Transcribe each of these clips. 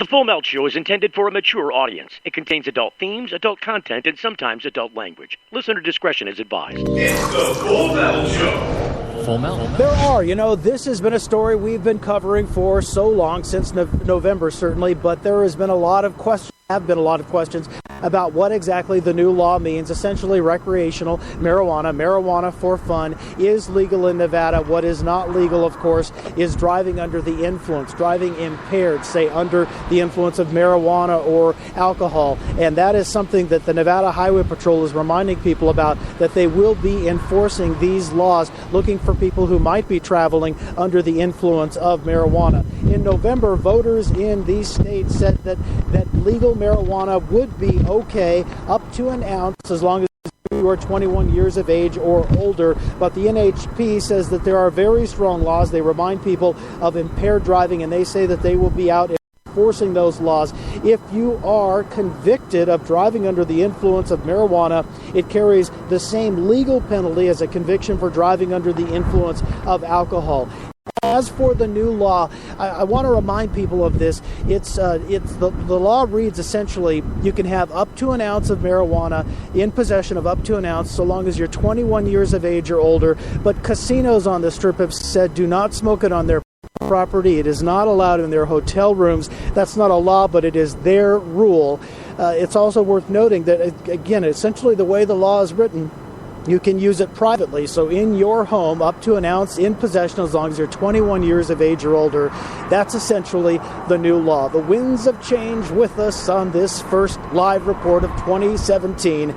The Full Melt Show is intended for a mature audience. It contains adult themes, adult content, and sometimes adult language. Listener discretion is advised. It's the Full Melt Show. Full Melt. There are. This has been a story we've been covering for so long, since November certainly, but there has been a lot of questions about what exactly the new law means. Essentially, recreational marijuana for fun, is legal in Nevada. What is not legal, of course, is driving under the influence, driving impaired, say under the influence of marijuana or alcohol. And that is something that the Nevada Highway Patrol is reminding people about, that they will be enforcing these laws, looking for people who might be traveling under the influence of marijuana. In November, voters in these states said that legal marijuana would be okay up to an ounce as long as you are 21 years of age or older. But the NHP says that there are very strong laws. They remind people of impaired driving, and they say that they will be out enforcing those laws. If you are convicted of driving under the influence of marijuana, it carries the same legal penalty as a conviction for driving under the influence of alcohol. As for the new law, I want to remind people of this. The law reads essentially, you can have up to an ounce of marijuana in possession of up to an ounce so long as you're 21 years of age or older. But casinos on the Strip have said do not smoke it on their property. It is not allowed in their hotel rooms. That's not a law, but it is their rule. It's also worth noting that, again, essentially the way the law is written, you can use it privately. So in your home, up to an ounce in possession as long as you're 21 years of age or older. That's essentially the new law. The winds of change with us on this first live report of 2017.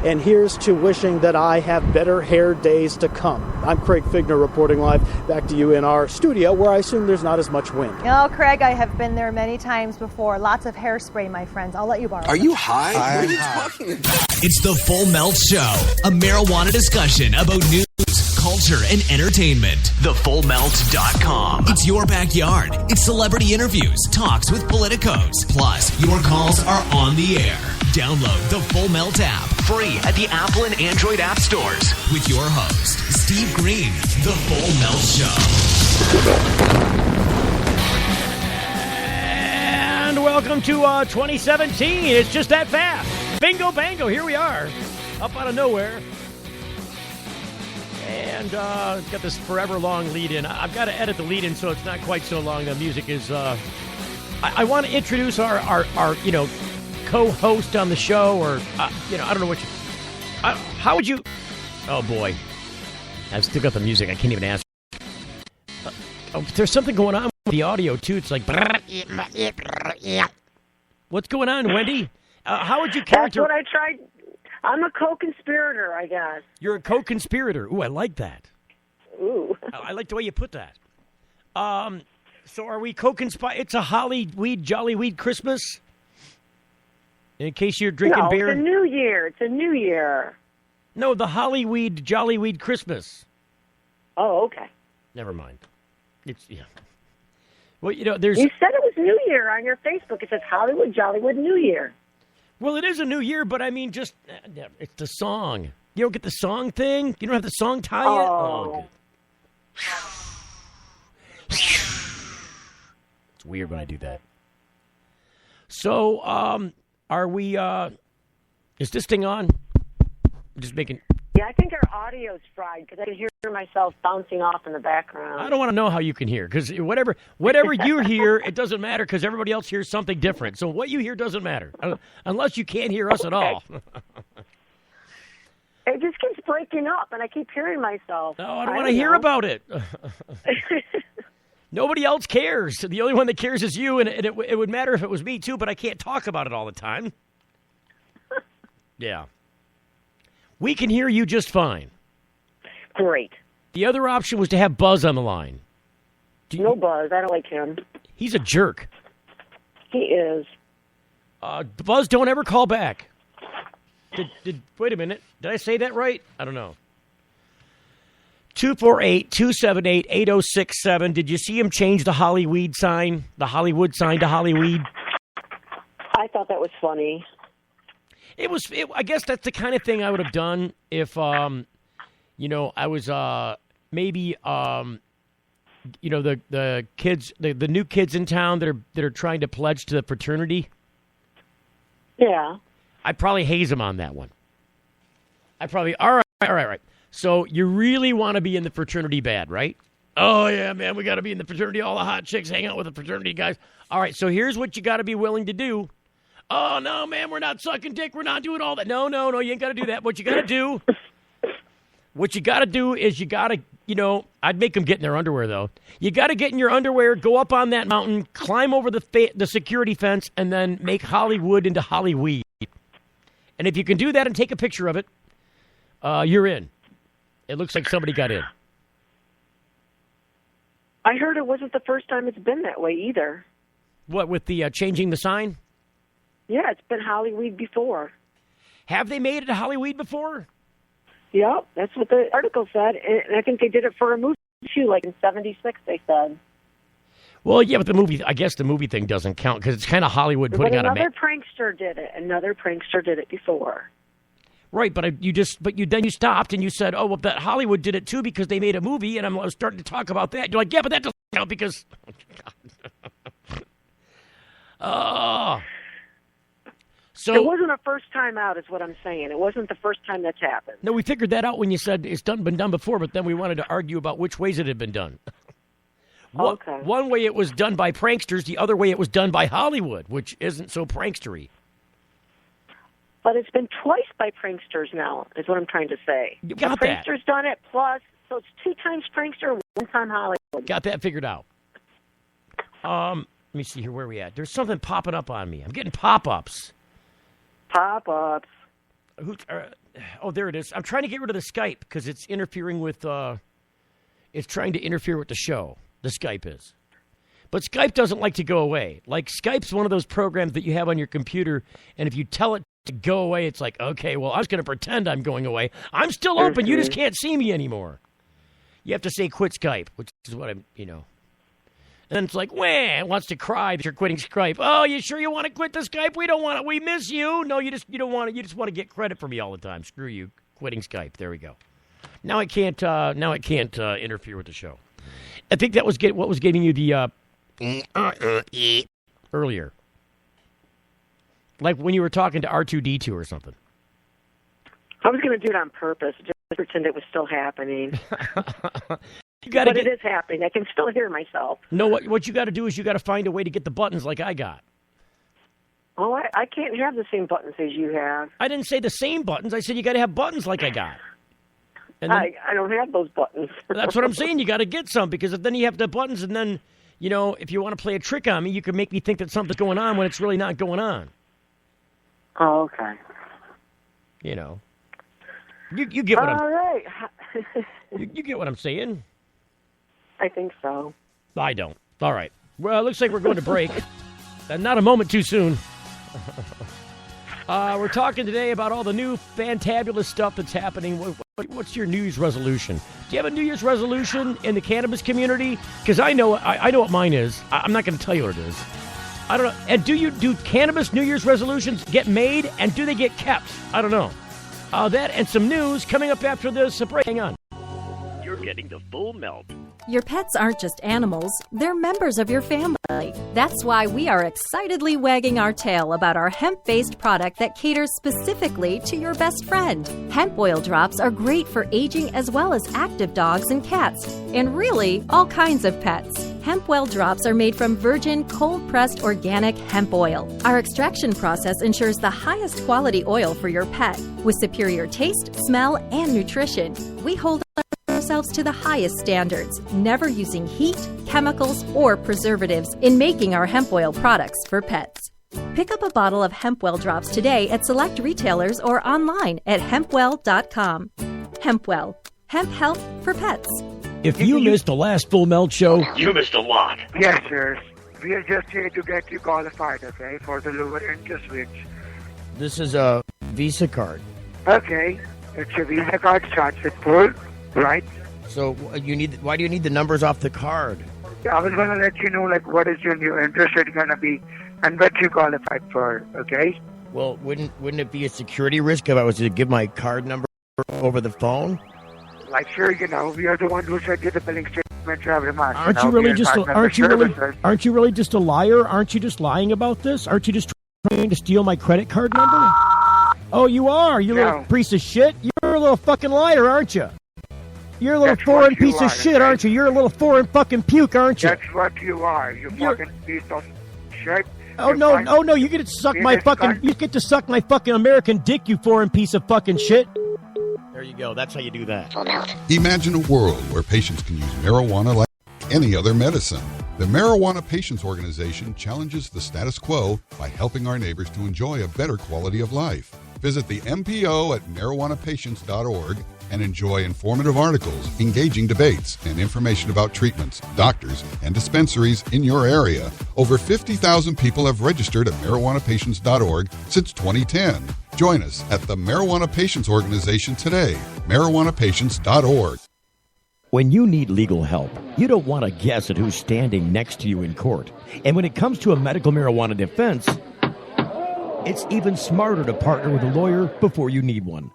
And here's to wishing that I have better hair days to come. I'm Craig Figner reporting live. Back to you in our studio, where I assume there's not as much wind. Craig, I have been there many times before. Lots of hairspray, my friends. I'll let you borrow. Are you high? What are you talking about? It's the Full Melt Show, a marijuana discussion about news, culture, and entertainment. TheFullMelt.com. It's your backyard. It's celebrity interviews, talks with politicos. Plus, your calls are on the air. Download the Full Melt app, free at the Apple and Android app stores. With your host, Steve Green, the Full Melt Show. And welcome to 2017. It's just that fast. Bingo bango, here we are. Up out of nowhere. And got this forever long lead in. I've got to edit the lead in so it's not quite so long. The music is I want to introduce our co-host on the show, or I don't know what you how would you oh boy, I've still got the music. I can't even ask. There's something going on with the audio too. It's like what's going on, Wendy? How would you characterize? That's what I tried. I'm a co-conspirator, I guess. You're a co-conspirator. Ooh, I like that. Ooh. I like the way you put that. So are we co-conspire? It's a Hollyweed, Jollyweed Christmas? In case you're drinking beer? It's a new year. It's a new year. No, the Hollyweed, Jollyweed Christmas. Oh, okay. Never mind. It's, yeah. Well, there's... You said it was New Year on your Facebook. It says Hollywood, Jollywood, New Year. Well, it is a new year, but I mean, just, it's the song. You don't get the song thing? You don't have the song tie yet? Oh. It's weird when I do that. So, are we, is this thing on? I'm just making... Yeah, I think our audio's fried because I can hear myself bouncing off in the background. I don't want to know how you can hear, because whatever you hear, it doesn't matter, because everybody else hears something different. So what you hear doesn't matter, unless you can't hear us at all. It just keeps breaking up, and I keep hearing myself. No, I don't want to hear about it. Nobody else cares. The only one that cares is you, and it would matter if it was me, too, but I can't talk about it all the time. Yeah. We can hear you just fine. Great. The other option was to have Buzz on the line. No Buzz. I don't like him. He's a jerk. He is. Buzz, don't ever call back. Wait a minute. Did I say that right? I don't know. 248-278-8067. Did you see him change the Hollyweed sign? The Hollywood sign to Hollyweed? I thought that was funny. I guess that's the kind of thing I would have done if, I was maybe the kids, the new kids in town that are trying to pledge to the fraternity. Yeah. I'd probably haze them on that one. All right. So you really want to be in the fraternity bad, right? Oh, yeah, man, we got to be in the fraternity. All the hot chicks hang out with the fraternity guys. All right, so here's what you got to be willing to do. Oh, no, man, we're not sucking dick. We're not doing all that. No, you ain't got to do that. What you got to do is you got to, I'd make them get in their underwear, though. You got to get in your underwear, go up on that mountain, climb over the security fence, and then make Hollywood into Hollyweed. And if you can do that and take a picture of it, you're in. It looks like somebody got in. I heard it wasn't the first time it's been that way either. What, with the changing the sign? Yeah, it's been Hollyweed before. Have they made it a Hollyweed before? Yep, that's what the article said. And I think they did it for a movie, too, like in 76, they said. Well, yeah, but the movie thing doesn't count because it's kind of Hollywood putting out a... Another prankster did it. Another prankster did it before. Right, but you stopped and you said, oh, well, that Hollywood did it too because they made a movie, and I was starting to talk about that. You're like, yeah, but that doesn't count because... So it wasn't a first time out, is what I'm saying. It wasn't the first time that's happened. No, we figured that out when you said it's been done before, but then we wanted to argue about which ways it had been done. Okay. One way it was done by pranksters, the other way it was done by Hollywood, which isn't so prankstery. But it's been twice by pranksters now, is what I'm trying to say. You got the that. prankster's done it, plus, so it's 2 times prankster, 1 time Hollywood. Got that figured out. Let me see here, where are we at? There's something popping up on me. I'm getting pop-ups. Pop-ups. There it is. I'm trying to get rid of the Skype because it's interfering with, it's trying to interfere with the show. The Skype is. But Skype doesn't like to go away. Like, Skype's one of those programs that you have on your computer, and if you tell it to go away, it's like, okay, well, I was going to pretend I'm going away. I'm still open. You just can't see me anymore. You have to say quit Skype, which is what I'm, And then it's like, wah, it wants to cry that you're quitting Skype. Oh, you sure you want to quit the Skype? We don't want it. We miss you. No, you don't want it. You just want to get credit for me all the time. Screw you. Quitting Skype. There we go. Now it can't interfere with the show. I think that was what was getting you the earlier. Like when you were talking to R2-D2 or something. I was going to do it on purpose, just to pretend it was still happening. But it is happening. I can still hear myself. No, what you got to do is you got to find a way to get the buttons like I got. Oh, I can't have the same buttons as you have. I didn't say the same buttons. I said you got to have buttons like I got. And then, I don't have those buttons. That's what I'm saying. You got to get some because then you have the buttons, and then if you want to play a trick on me, you can make me think that something's going on when it's really not going on. Oh, okay. You get what All right. you get what I'm saying? I think so. I don't. All right. Well, it looks like we're going to break. And not a moment too soon. We're talking today about all the new fantabulous stuff that's happening. What's your New Year's resolution? Do you have a New Year's resolution in the cannabis community? Because I know what mine is. I'm not going to tell you what it is. I don't know. And do cannabis New Year's resolutions get made, and do they get kept? I don't know. That and some news coming up after this break. Hang on. You're getting the full melt. Your pets aren't just animals, they're members of your family. That's why we are excitedly wagging our tail about our hemp-based product that caters specifically to your best friend. Hemp oil drops are great for aging as well as active dogs and cats, and really, all kinds of pets. Hemp oil drops are made from virgin, cold-pressed organic hemp oil. Our extraction process ensures the highest quality oil for your pet, with superior taste, smell, and nutrition. We hold ourselves to the highest standards, never using heat, chemicals, or preservatives in making our hemp oil products for pets. Pick up a bottle of Hempwell drops today at select retailers or online at hempwell.com. Hempwell, hemp health for pets. If you missed the last Full Melt show, You missed a lot. Yes, sir. We are just here to get you qualified, okay, for the lower interest rates. this is a Visa card. Okay, it's a Visa card, starts with 4, right? So why do you need the numbers off the card? I was going to let you know, like, what is your new interest rate going to be and what you qualified for, okay? Well, wouldn't it be a security risk if I was to give my card number over the phone? Like, sure, we are the one who sent you the billing statement. Aren't you really just a liar? Aren't you just lying about this? Aren't you just trying to steal my credit card number? Oh, you are. You little piece of shit. You're a little fucking liar, aren't you? You're a little foreign piece of shit, aren't you? You're a little foreign fucking puke, aren't you? That's what you are. You fucking piece of shit. Oh no! You get to suck my fucking. You get to suck my fucking American dick, you foreign piece of fucking shit. There you go. That's how you do that. Imagine a world where patients can use marijuana like any other medicine. The Marijuana Patients Organization challenges the status quo by helping our neighbors to enjoy a better quality of life. Visit the MPO at marijuanapatients.org and enjoy informative articles, engaging debates, and information about treatments, doctors, and dispensaries in your area. Over 50,000 people have registered at marijuanapatients.org since 2010. Join us at the Marijuana Patients Organization today, marijuanapatients.org. When you need legal help, you don't want to guess at who's standing next to you in court. And when it comes to a medical marijuana defense, it's even smarter to partner with a lawyer before you need one.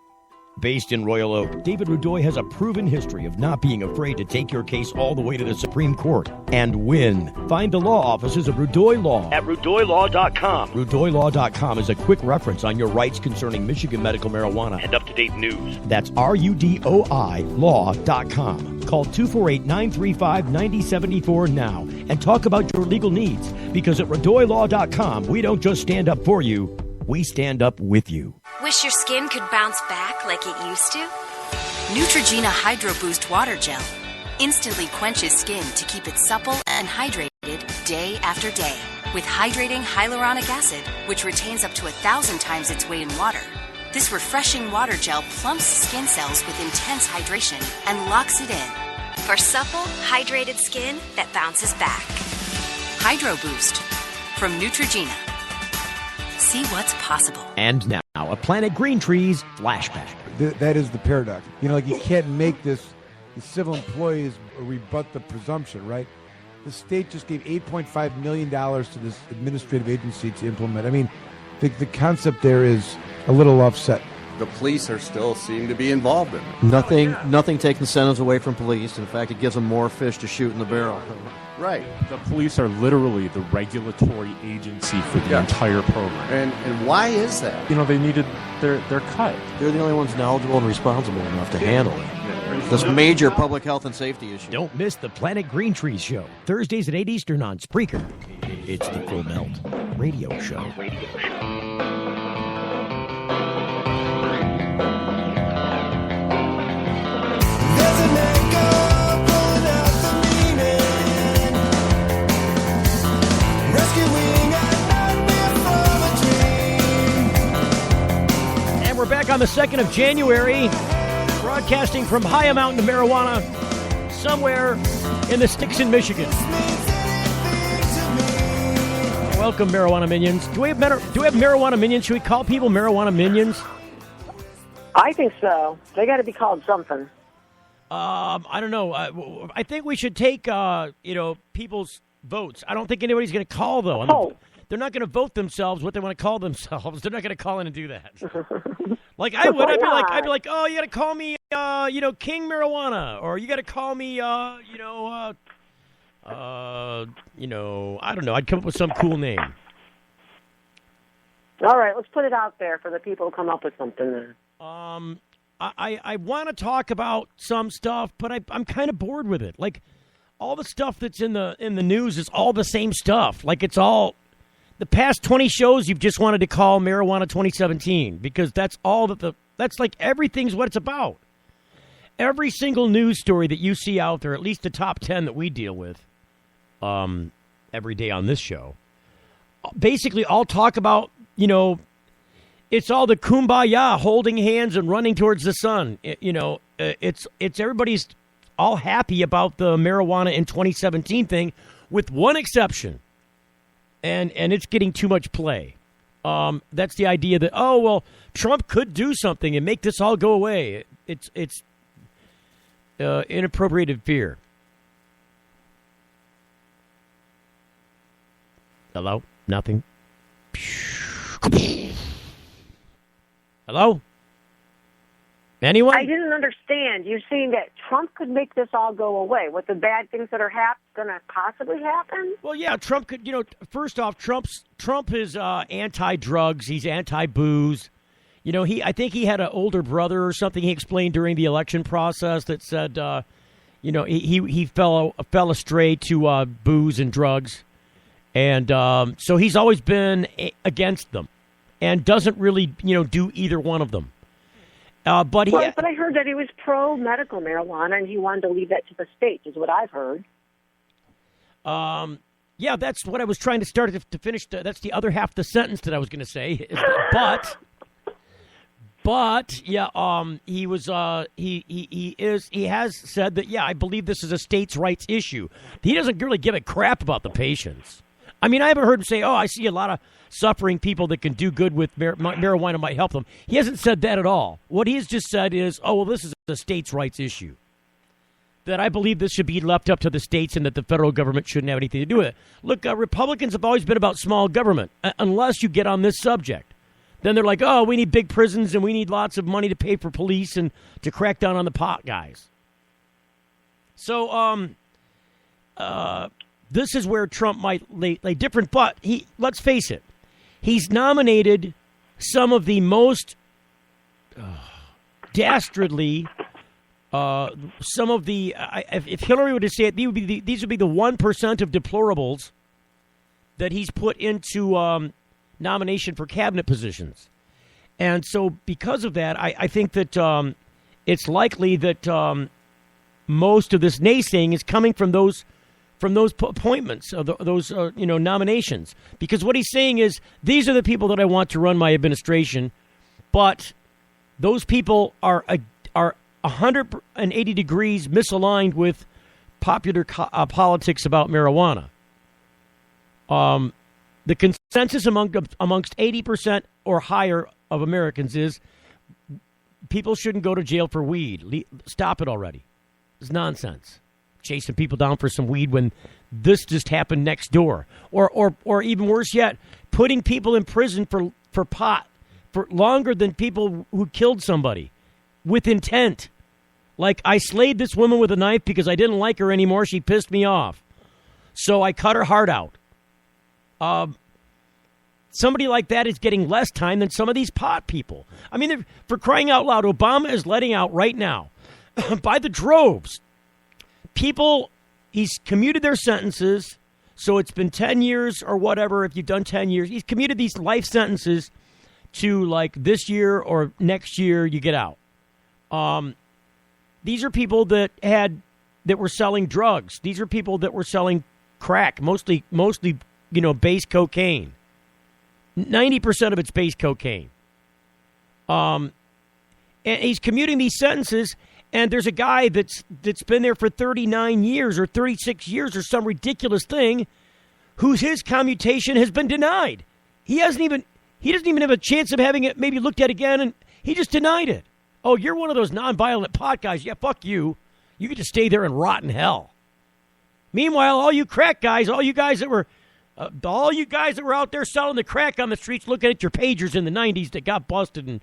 Based in Royal Oak, David Rudoy has a proven history of not being afraid to take your case all the way to the Supreme Court and win. Find the law offices of Rudoy Law at RudoyLaw.com. RudoyLaw.com is a quick reference on your rights concerning Michigan medical marijuana and up-to-date news. That's RUDOI Law.com. Call 248-935-9074 now and talk about your legal needs, because at RudoyLaw.com, we don't just stand up for you, we stand up with you. Wish your skin could bounce back like it used to? Neutrogena Hydro Boost Water Gel instantly quenches skin to keep it supple and hydrated day after day. With hydrating hyaluronic acid, which retains up to 1,000 times its weight in water. This refreshing water gel plumps skin cells with intense hydration and locks it in. For supple, hydrated skin that bounces back. Hydro Boost from Neutrogena. See what's possible. And now, a Planet Green Trees flashback. That is the paradox. You can't make the civil employees rebut the presumption, right? The state just gave $8.5 million to this administrative agency to implement. I mean, the concept there is a little offset. The police are still seem to be involved in it. Nothing takes incentives away from police. In fact, it gives them more fish to shoot in the barrel. Right. The police are literally the regulatory agency for the entire program. And why is that? They needed their cut. They're the only ones knowledgeable and responsible enough to handle it. This major public health and safety issue. Don't miss the Planet Green Trees show, Thursdays at 8 Eastern on Spreaker. It's the Full Melt Radio Show. And we're back on the 2nd of January, broadcasting from High Mountain of Marijuana, somewhere in the sticks in Michigan. Welcome, marijuana minions. Do we have marijuana minions? Should we call people marijuana minions? I think so. They got to be called something. I don't know. I think we should take, people's votes. I don't think anybody's going to call, though. They're not going to vote themselves what they want to call themselves. They're not going to call in and do that. Like I would. I'd be like, oh, you got to call me, King Marijuana, or you got to call me, I don't know. I'd come up with some cool name. All right, let's put it out there for the people to come up with something then. I want to talk about some stuff, but I'm kind of bored with it. Like, all the stuff that's in the news is all the same stuff. Like, it's all the past 20 shows you've just wanted to call Marijuana 2017, because that's all that's like everything's what it's about. Every single news story that you see out there, at least the top 10 that we deal with every day on this show, basically all talk about, it's all the kumbaya, holding hands and running towards the sun. It's everybody's all happy about the marijuana in 2017 thing, with one exception, and it's getting too much play. That's the idea that Trump could do something and make this all go away. It's inappropriate fear. Hello? Nothing. Hello? Anyone? I didn't understand. You're saying that Trump could make this all go away. With the bad things that are going to possibly happen? Well, yeah, Trump could, first off, Trump is anti-drugs. He's anti-booze. I think he had an older brother or something he explained during the election process that said, he fell astray to booze and drugs. And so he's always been against them and doesn't really, do either one of them. But I heard that he was pro-medical marijuana and he wanted to leave that to the states, is what I've heard. Yeah, that's what I was trying to start to finish. That's the other half of the sentence that I was going to say. But yeah, he has said that, yeah, I believe this is a states' rights issue. He doesn't really give a crap about the patients. I mean, I haven't heard him say, I see a lot of suffering people that can do good with marijuana might help them. He hasn't said that at all. What he has just said is, this is a states' rights issue. That I believe this should be left up to the states and that the federal government shouldn't have anything to do with it. Look, Republicans have always been about small government, unless you get on this subject. Then they're like, we need big prisons and we need lots of money to pay for police and to crack down on the pot guys. So, this is where Trump might lay different, but let's face it, he's nominated some of the most dastardly, some of the, if Hillary were to say it, these would be the 1% of deplorables that he's put into nomination for cabinet positions. And so because of that, I think that it's likely that most of this naysaying is coming from those appointments, those nominations. Because what he's saying is, these are the people that I want to run my administration, but those people are 180 degrees misaligned with popular politics about marijuana. The consensus amongst 80% or higher of Americans is people shouldn't go to jail for weed. Stop it already. It's nonsense. Chasing people down for some weed when this just happened next door. Or even worse yet, putting people in prison for pot for longer than people who killed somebody with intent. Like, I slayed this woman with a knife because I didn't like her anymore. She pissed me off. So I cut her heart out. Somebody like that is getting less time than some of these pot people. I mean, for crying out loud, Obama is letting out right now, by the droves, people, he's commuted their sentences, so it's been 10 years or whatever, if you've done 10 years. He's commuted these life sentences to, like, this year or next year you get out. These are people that were selling drugs. These are people that were selling crack, mostly base cocaine. 90% of it's base cocaine. And he's commuting these sentences, and there's a guy that's been there for 39 years or 36 years or some ridiculous thing, his commutation has been denied. He doesn't even have a chance of having it maybe looked at again, and he just denied it. Oh, you're one of those nonviolent pot guys. Yeah, fuck you. You get to stay there and rot in hell. Meanwhile, all you crack guys, all you guys that were out there selling the crack on the streets, looking at your pagers in the 90s that got busted and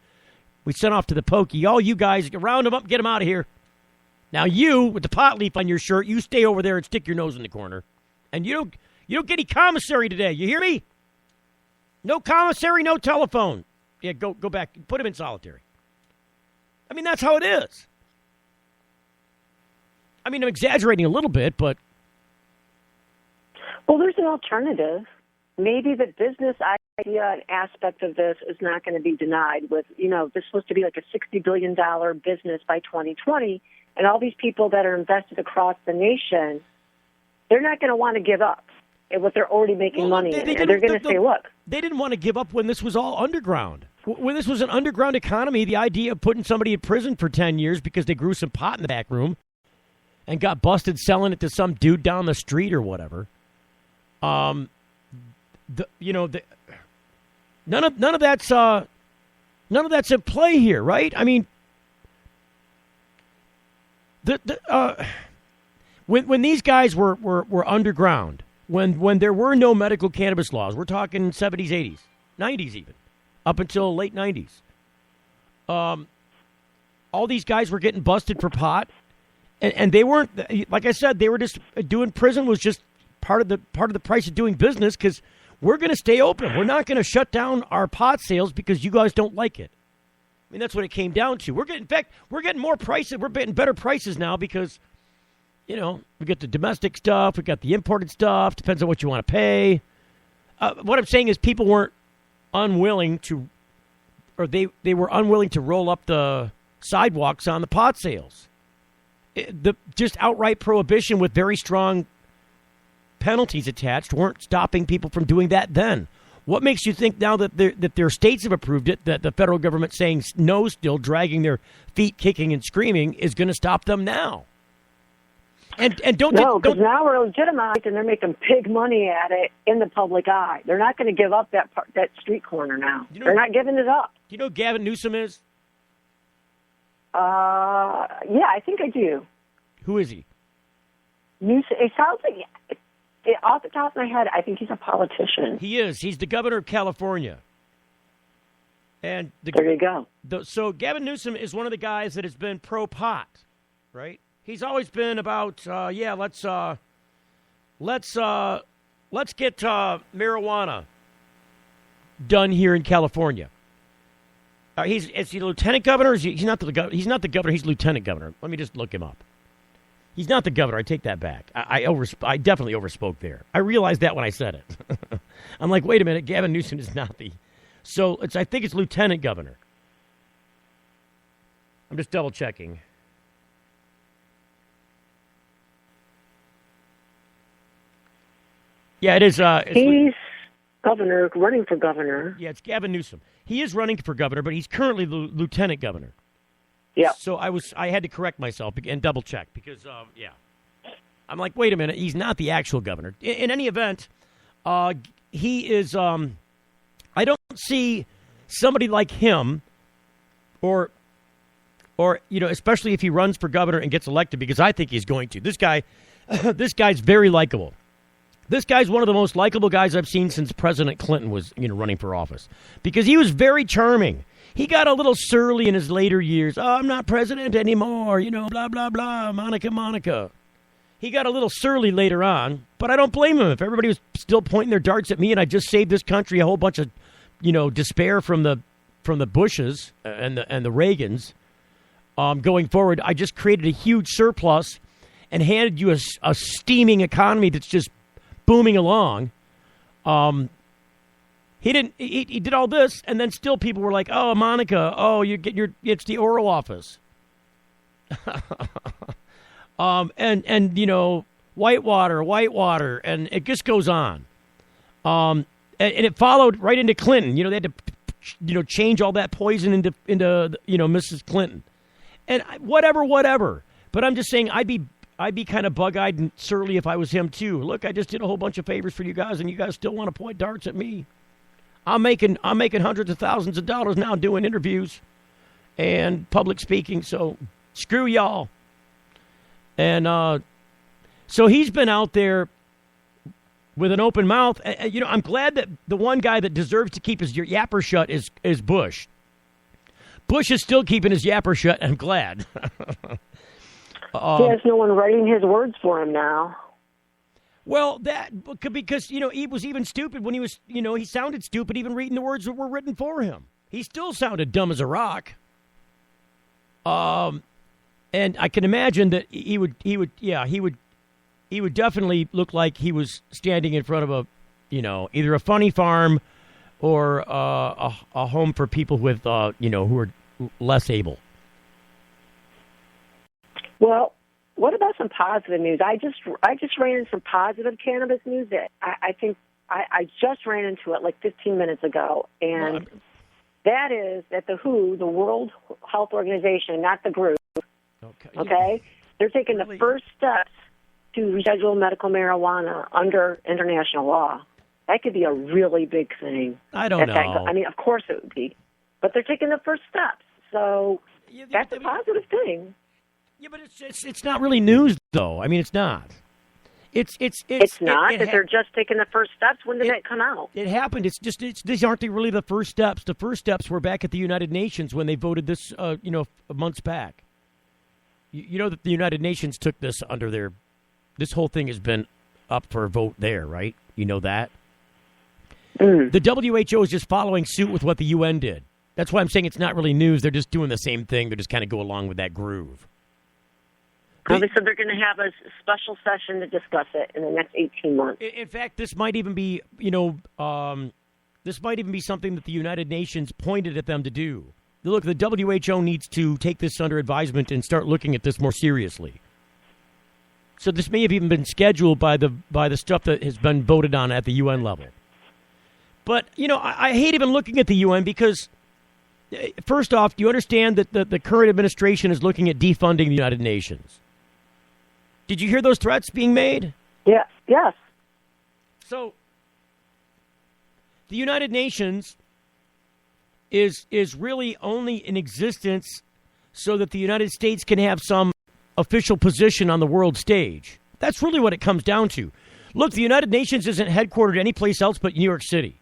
we sent off to the pokey. All you guys, round them up, get them out of here. Now you, with the pot leaf on your shirt, you stay over there and stick your nose in the corner. And you don't get any commissary today. You hear me? No commissary, no telephone. Yeah, go back. Put him in solitary. I mean, that's how it is. I mean, I'm exaggerating a little bit, but... Well, there's an alternative. Maybe the business idea and aspect of this is not going to be denied with, this is supposed to be like a $60 billion business by 2020, and all these people that are invested across the nation, they're not going to want to give up at what they're already making money in. They're going to say, look. They didn't want to give up when this was all underground. When this was an underground economy, the idea of putting somebody in prison for 10 years because they grew some pot in the back room and got busted selling it to some dude down the street or whatever. None of that's at play here, right? I mean, when these guys were underground, when there were no medical cannabis laws, we're talking 70s, 80s, 90s even, up until late 90s. all these guys were getting busted for pot, and they weren't, like I said, they were just doing, prison was just part of the price of doing business, because we're going to stay open. We're not going to shut down our pot sales because you guys don't like it. I mean, that's what it came down to. We're getting more prices. We're getting better prices now because, we get the domestic stuff, we got the imported stuff. Depends on what you want to pay. What I'm saying is people weren't unwilling to, or they were unwilling to roll up the sidewalks on the pot sales. Just outright prohibition with very strong penalties attached weren't stopping people from doing that then. What makes you think now that their states have approved it, that the federal government saying no, still dragging their feet, kicking and screaming, is going to stop them now? And don't because now we're legitimized and they're making big money at it in the public eye. They're not going to give up that street corner now. They're not giving it up. Do you know who Gavin Newsom is? Yeah, I think I do. Who is he? Newsom. It sounds like, off the top of my head, I think he's a politician. He is. He's the governor of California. And there you go. So Gavin Newsom is one of the guys that has been pro-pot, right? He's always been about, let's get marijuana done here in California. Is he lieutenant governor? He's not the governor. He's lieutenant governor. Let me just look him up. He's not the governor. I take that back. I definitely overspoke there. I realized that when I said it. I'm like, wait a minute. Gavin Newsom is not the. So I think it's lieutenant governor. I'm just double checking. Yeah, it is. He's governor, running for governor. Yeah, it's Gavin Newsom. He is running for governor, but he's currently the lieutenant governor. Yeah. So I had to correct myself and double check because, I'm like, wait a minute, he's not the actual governor. In any event, he is. I don't see somebody like him, or especially if he runs for governor and gets elected, because I think he's going to. This guy's very likable. This guy's one of the most likable guys I've seen since President Clinton was, running for office, because he was very charming. He got a little surly in his later years. Oh, I'm not president anymore, blah, blah, blah, Monica. He got a little surly later on, but I don't blame him. If everybody was still pointing their darts at me and I just saved this country a whole bunch of, despair from the Bushes and the Reagans, going forward, I just created a huge surplus and handed you a steaming economy that's just booming along. He did all this, and then still people were like, "Oh, Monica, it's the oral office." Whitewater, and it just goes on. And it followed right into Clinton. They had to, change all that poison into Mrs. Clinton, and whatever. But I'm just saying, I'd be kind of bug-eyed and surly if I was him too. Look, I just did a whole bunch of favors for you guys, and you guys still want to point darts at me. I'm making hundreds of thousands of dollars now doing interviews and public speaking, so screw y'all. And so he's been out there with an open mouth. I'm glad that the one guy that deserves to keep his yapper shut is Bush. Bush is still keeping his yapper shut, and I'm glad. He has no one writing his words for him now. Well, because, he was even stupid when he was, he sounded stupid even reading the words that were written for him. He still sounded dumb as a rock. And I can imagine that he would definitely look like he was standing in front of either a funny farm or a home for people with, who are less able. Well, what about some positive news? I just ran into some positive cannabis news that I think I just ran into it like 15 minutes ago, and that is that the WHO, the World Health Organization, not the group, okay, they're taking the first steps to reschedule medical marijuana under international law. That could be a really big thing. I don't know. I mean, of course it would be, but they're taking the first steps, so that's a positive thing. Yeah, but it's not really news, though. I mean, it's not. It's not. It They're just taking the first steps. When did that come out? It happened. These aren't really the first steps. The first steps were back at the United Nations when they voted this, months back. You know that the United Nations took this under their. This whole thing has been up for a vote there, right? You know that. The WHO is just following suit with what the UN did. That's why I'm saying it's not really news. They're just doing the same thing. They're just kind of go along with that groove. They said they're going to have a special session to discuss it in the next 18 months. In fact, this might even be, this might even be something that the United Nations pointed at them to do. Look, the WHO needs to take this under advisement and start looking at this more seriously. So this may have even been scheduled by the stuff that has been voted on at the UN level. But, I hate even looking at the UN because, first off, do you understand that the current administration is looking at defunding the United Nations? Did you hear those threats being made? Yeah. Yes. So, the United Nations is really only in existence so that the United States can have some official position on the world stage. That's really what it comes down to. Look, the United Nations isn't headquartered anyplace else but New York City.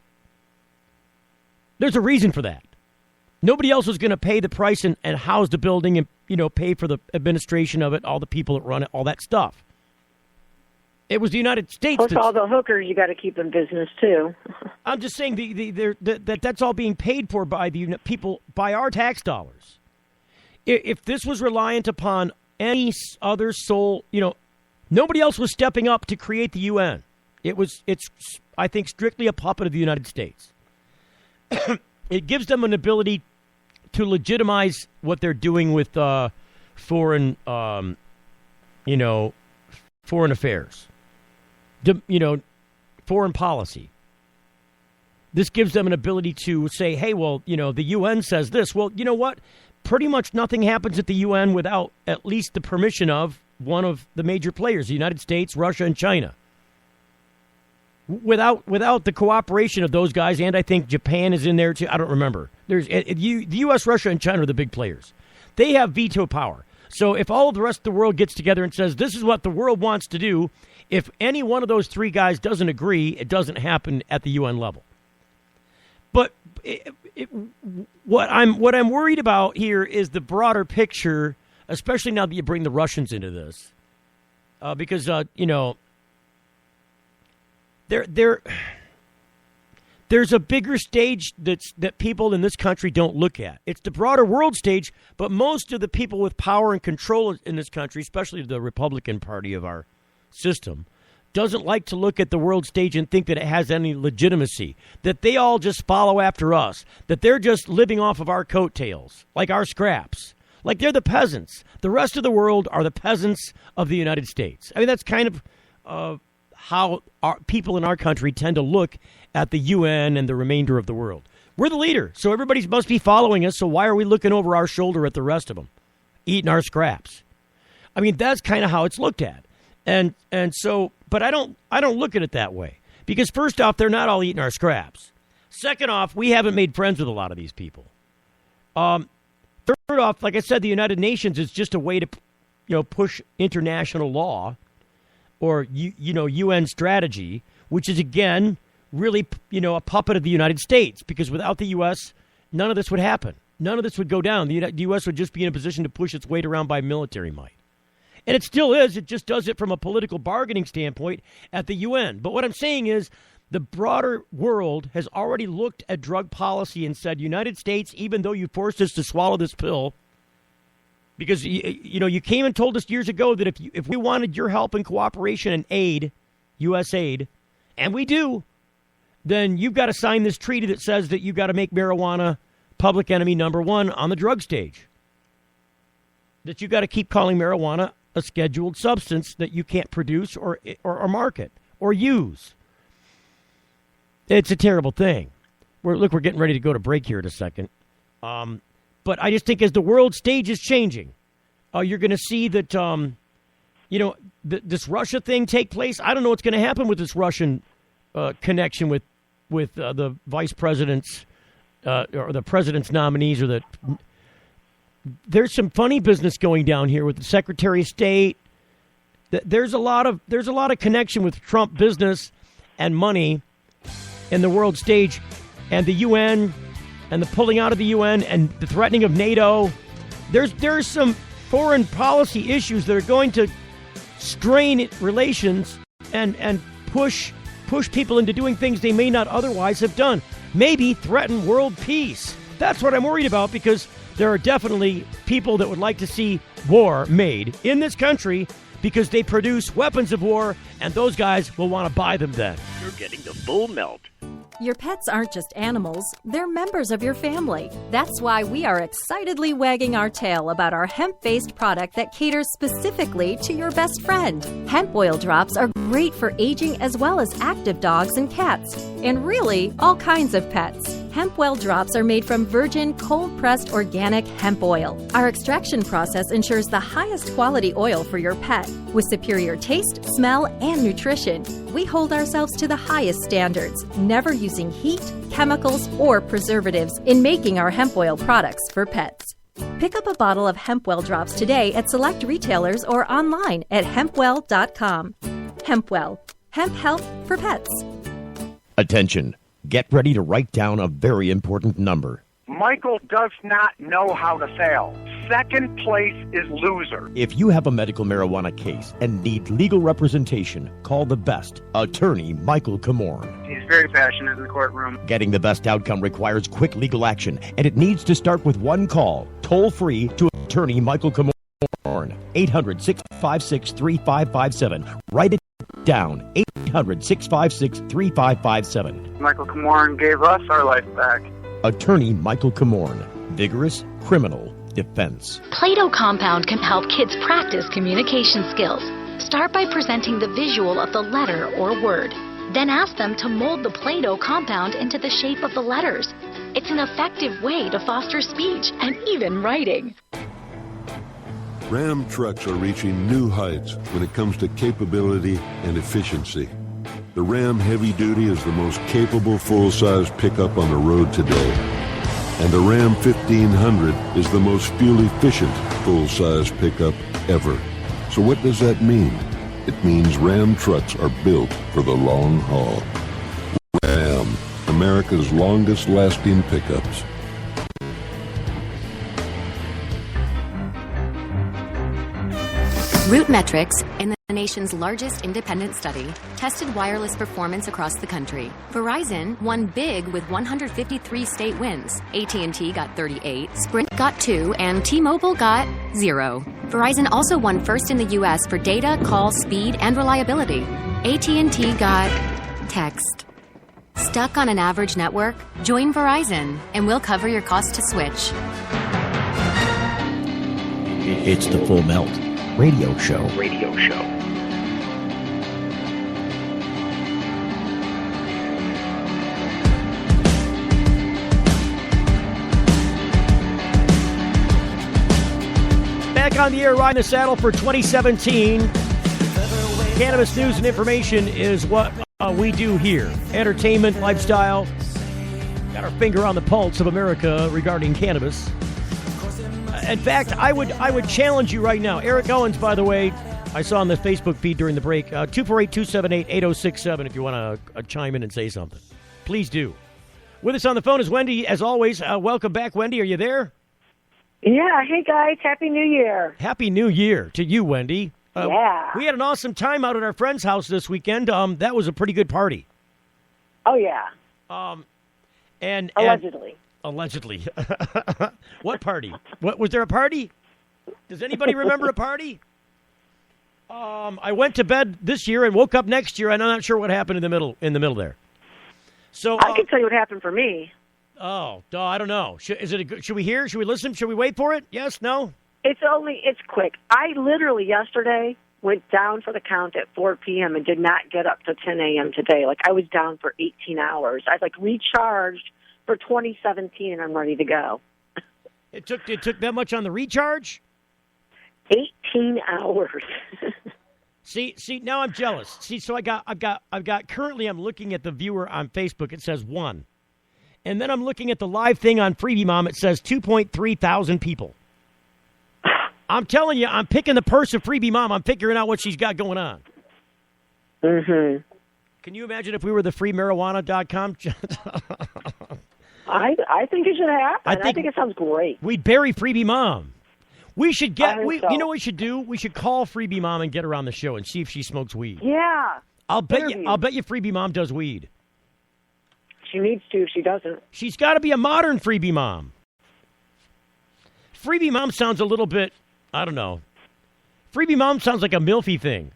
There's a reason for that. Nobody else was going to pay the price and house the building and, pay for the administration of it, all the people that run it, all that stuff. It was the United States. Plus all the hookers you got to keep in business, too. I'm just saying that's all being paid for by the people, by our tax dollars. If this was reliant upon any other sole, nobody else was stepping up to create the UN. It's, I think, strictly a puppet of the United States. It gives them an ability to legitimize what they're doing with foreign affairs, foreign policy. This gives them an ability to say, hey, well, the UN says this. Well, you know what? Pretty much nothing happens at the UN without at least the permission of one of the major players, the United States, Russia, and China. Without the cooperation of those guys, and I think Japan is in there too. I don't remember. The U.S., Russia, and China are the big players. They have veto power. So if all of the rest of the world gets together and says this is what the world wants to do, if any one of those three guys doesn't agree, it doesn't happen at the UN level. But what I'm worried about here is the broader picture, especially now that you bring the Russians into this, because there's a bigger stage that people in this country don't look at. It's the broader world stage, but most of the people with power and control in this country, especially the Republican Party of our system, doesn't like to look at the world stage and think that it has any legitimacy, that they all just follow after us, that they're just living off of our coattails, like our scraps, like they're the peasants. The rest of the world are the peasants of the United States. I mean, that's kind of how our people in our country tend to look at the UN and the remainder of the world. We're the leader, so everybody must be following us, so why are we looking over our shoulder at the rest of them, eating our scraps? I mean, that's kind of how it's looked at. And so, but I don't look at it that way. Because first off, they're not all eating our scraps. Second off, we haven't made friends with a lot of these people. Third off, like I said, the United Nations is just a way to, push international law or, UN strategy, which is, again, really, a puppet of the United States. Because without the U.S., none of this would happen. None of this would go down. The U.S. would just be in a position to push its weight around by military might. And it still is. It just does it from a political bargaining standpoint at the UN. But what I'm saying is the broader world has already looked at drug policy and said, United States, even though you forced us to swallow this pill, because, you came and told us years ago that if we wanted your help and cooperation and aid, U.S. aid, and we do, then you've got to sign this treaty that says that you've got to make marijuana public enemy number one on the drug stage. That you've got to keep calling marijuana a scheduled substance that you can't produce or market or use. It's a terrible thing. We're getting ready to go to break here in a second. But I just think as the world stage is changing, you're going to see that, this Russia thing take place. I don't know what's going to happen with this Russian connection with the vice presidents or the president's nominees or there's some funny business going down here with the Secretary of State. There's a lot of connection with Trump business and money in the world stage, and the UN, and the pulling out of the UN, and the threatening of NATO. There's some foreign policy issues that are going to strain relations and push people into doing things they may not otherwise have done. Maybe threaten world peace. That's what I'm worried about, because there are definitely people that would like to see war made in this country because they produce weapons of war, and those guys will want to buy them then. You're getting the full melt. Your pets aren't just animals, they're members of your family. That's why we are excitedly wagging our tail about our hemp-based product that caters specifically to your best friend. Hemp oil drops are great for aging as well as active dogs and cats, and really all kinds of pets. Hemp well drops are made from virgin, cold-pressed organic hemp oil. Our extraction process ensures the highest quality oil for your pet, with superior taste, smell, and nutrition. We hold ourselves to the highest standards, never using heat, chemicals, or preservatives in making our hemp oil products for pets. Pick up a bottle of Hempwell drops today at select retailers or online at hempwell.com. Hempwell, hemp health for pets. Attention. Get ready to write down a very important number. Michael does not know how to fail. Second place is loser. If you have a medical marijuana case and need legal representation, call the best, attorney Michael Comorn. He's very passionate in the courtroom. Getting the best outcome requires quick legal action, and it needs to start with one call, toll-free to attorney Michael Comorn. 800-656-3557. Write it down. 800-656-3557. Michael Comorn gave us our life back. Attorney Michael Comorn. Vigorous criminal defense. Play-Doh compound can help kids practice communication skills. Start by presenting the visual of the letter or word. Then ask them to mold the Play-Doh compound into the shape of the letters. It's an effective way to foster speech and even writing. Ram trucks are reaching new heights when it comes to capability and efficiency. The Ram Heavy Duty is the most capable full-size pickup on the road today. And the Ram 1500 is the most fuel-efficient full-size pickup ever. So what does that mean? It means Ram trucks are built for the long haul. Ram, America's longest-lasting pickups. RootMetrics, in the nation's largest independent study, tested wireless performance across the country. Verizon won big with 153 state wins. AT&T got 38, Sprint got 2, and T-Mobile got 0. Verizon also won first in the U.S. for data, call, speed, and reliability. AT&T got text. Stuck on an average network? Join Verizon, and we'll cover your cost to switch. It's the Full Melt Radio Show. Back on the air, riding the saddle for 2017. Cannabis news and information is what we do here. Entertainment, lifestyle. Got our finger on the pulse of America regarding cannabis. In fact, I would challenge you right now. Eric Owens, by the way, I saw on the Facebook feed during the break, 248-278-8067 if you want to chime in and say something. Please do. With us on the phone is Wendy, as always. Welcome back, Wendy. Are you there? Yeah. Hey, guys. Happy New Year. Happy New Year to you, Wendy. Yeah. We had an awesome time out at our friend's house this weekend. That was a pretty good party. Oh, yeah. And allegedly. Allegedly. What party? What was there a party? Does anybody remember a party? I went to bed this year and woke up next year, and I'm not sure what happened in the middle there. So I can tell you what happened for me. Oh, I don't know. Should we hear? Should we listen? Should we wait for it? Yes? No? It's quick. I literally yesterday went down for the count at 4 p.m. and did not get up to 10 a.m. today. Like, I was down for 18 hours. I recharged for 2017, and I'm ready to go. It took that much on the recharge? 18 hours. See, now I'm jealous. See, so I've got currently I'm looking at the viewer on Facebook. It says 1. And then I'm looking at the live thing on Freebie Mom. It says 2.3 thousand people. I'm telling you, I'm picking the purse of Freebie Mom. I'm figuring out what she's got going on. Mm-hmm. Can you imagine if we were the freemarijuana.com? I think it should happen. I think it sounds great. We'd bury Freebie Mom. We should get. so. You know what we should do? We should call Freebie Mom and get her on the show and see if she smokes weed. Yeah. I'll bet you Freebie Mom does weed. She needs to if she doesn't. She's got to be a modern Freebie Mom. Freebie Mom sounds a little bit, I don't know. Freebie Mom sounds like a milfy thing.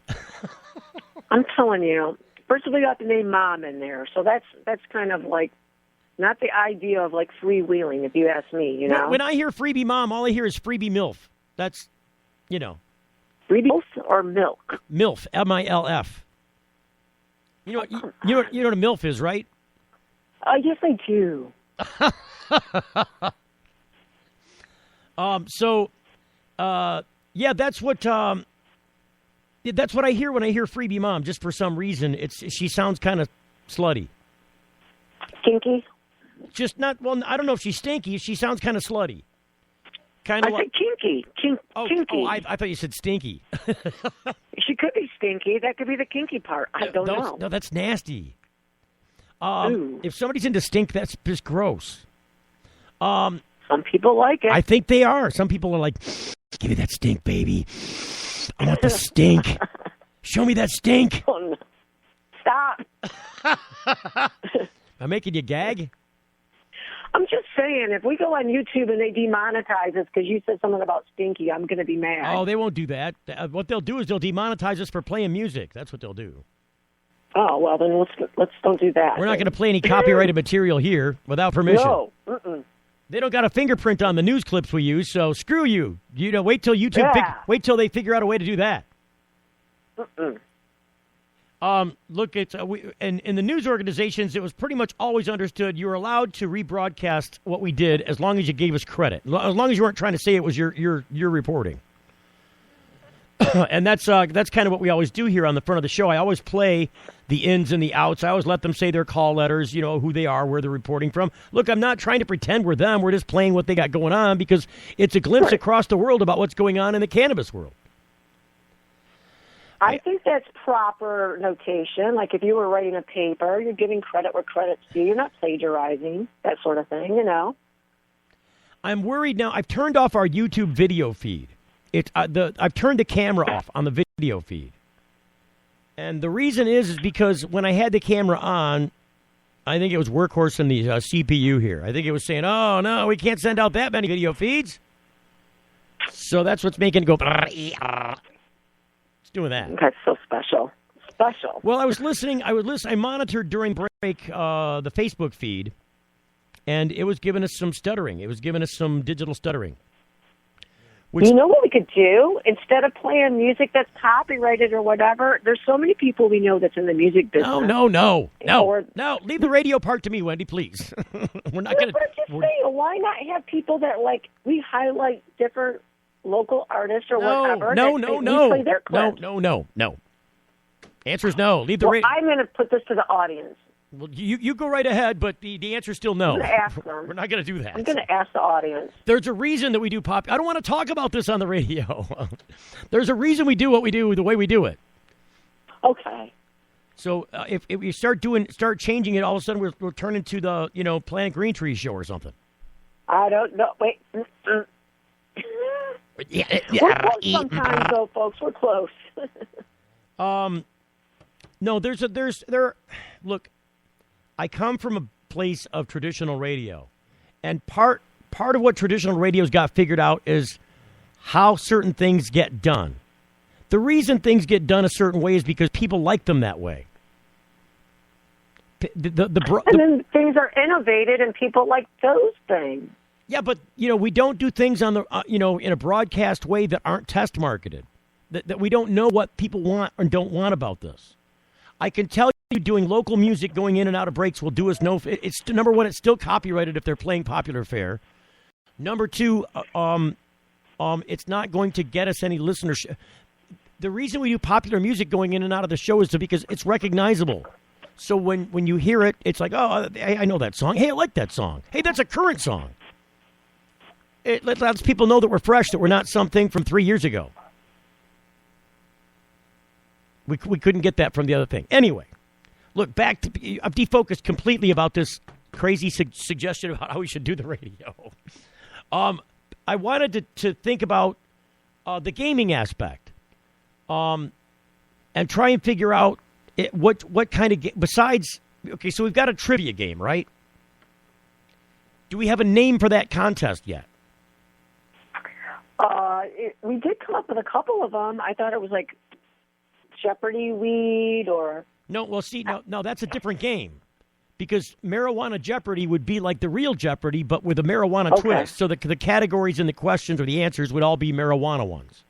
I'm telling you. First of all, you got the name Mom in there, so that's kind of like not the idea of like freewheeling, if you ask me. You know, when I hear Freebie Mom, all I hear is Freebie MILF. That's, Freebie MILF or milk. MILF, MILF. You know what a MILF is, right? Yes, I do. That's what I hear when I hear Freebie Mom. Just for some reason, she sounds kind of slutty. Stinky? Just not. Well, I don't know if she's stinky. She sounds kind of slutty. Kind of. I said kinky. Kinky. Oh, I thought you said stinky. She could be stinky. That could be the kinky part. I don't know. No, that's nasty. If somebody's into stink, that's just gross. Some people like it. I think they are. Some people are like, give me that stink, baby. I want the stink. Show me that stink. Oh, no. Stop. I'm making you gag? I'm just saying, if we go on YouTube and they demonetize us because you said something about stinky, I'm going to be mad. Oh, they won't do that. What they'll do is they'll demonetize us for playing music. That's what they'll do. Oh, well, then let's don't do that. We're not going to play any copyrighted material here without permission. No. Mm-mm. They don't got a fingerprint on the news clips we use, so screw you. Wait till YouTube. Wait till they figure out a way to do that. Mm-mm. Look, in the news organizations, it was pretty much always understood you were allowed to rebroadcast what we did as long as you gave us credit, as long as you weren't trying to say it was your reporting. And that's kind of what we always do here on the front of the show. I always play the ins and the outs. I always let them say their call letters, who they are, where they're reporting from. Look, I'm not trying to pretend we're them. We're just playing what they got going on because it's a glimpse across the world about what's going on in the cannabis world. I think that's proper notation. Like if you were writing a paper, you're giving credit where credit's due. You're not plagiarizing, that sort of thing, I'm worried now. I've turned off our YouTube video feed. I've turned the camera off on the video feed. And the reason is because when I had the camera on, I think it was Workhorse and the CPU here. I think it was saying, oh, no, we can't send out that many video feeds. So that's what's making it go. It's doing that. That's so special. Special. Well, I was listening. I monitored during break the Facebook feed, and it was giving us some stuttering. It was giving us some digital stuttering. You know what we could do? Instead of playing music that's copyrighted or whatever, there's so many people we know that's in the music business. No. Leave the radio part to me, Wendy, please. We're not going to... Why not have people that, we highlight different local artists or whatever? No. Play their clips. No. Answer is no. Leave the radio... I'm going to put this to the audience. Well, you go right ahead, but the answer is still no. I'm going to ask them. We're not going to do that. I'm going to ask the audience. There's a reason that we do pop. I don't want to talk about this on the radio. There's a reason we do what we do the way we do it. Okay. So if we start changing it, all of a sudden we'll turn into the Planet Green Tree show or something. I don't know. Wait. We're close sometimes, though, folks. We're close. No. Look. I come from a place of traditional radio, and part of what traditional radio's got figured out is how certain things get done. The reason things get done a certain way is because people like them that way. And then things are innovated, and people like those things. Yeah, but we don't do things on the in a broadcast way that aren't test marketed. That we don't know what people want or don't want about this. I can tell you doing local music going in and out of breaks will do us no... It's number one, it's still copyrighted if they're playing popular fare. Number two, it's not going to get us any listenership. The reason we do popular music going in and out of the show is because it's recognizable. So when you hear it, it's like, oh, hey, I know that song. Hey, I like that song. Hey, that's a current song. it lets people know that we're fresh, that we're not something from 3 years ago. We couldn't get that from the other thing. Anyway, look, back to, I've defocused completely about this crazy suggestion about how we should do the radio. I wanted to think about the gaming aspect and try and figure out what kind of game, besides, okay, so we've got a trivia game, right? Do we have a name for that contest yet? We did come up with a couple of them. I thought it was like Jollyweed or... No, well, see, no, that's a different game. Because Marijuana Jeopardy would be like the real Jeopardy, but with a marijuana twist. So the categories and the questions or the answers would all be marijuana ones.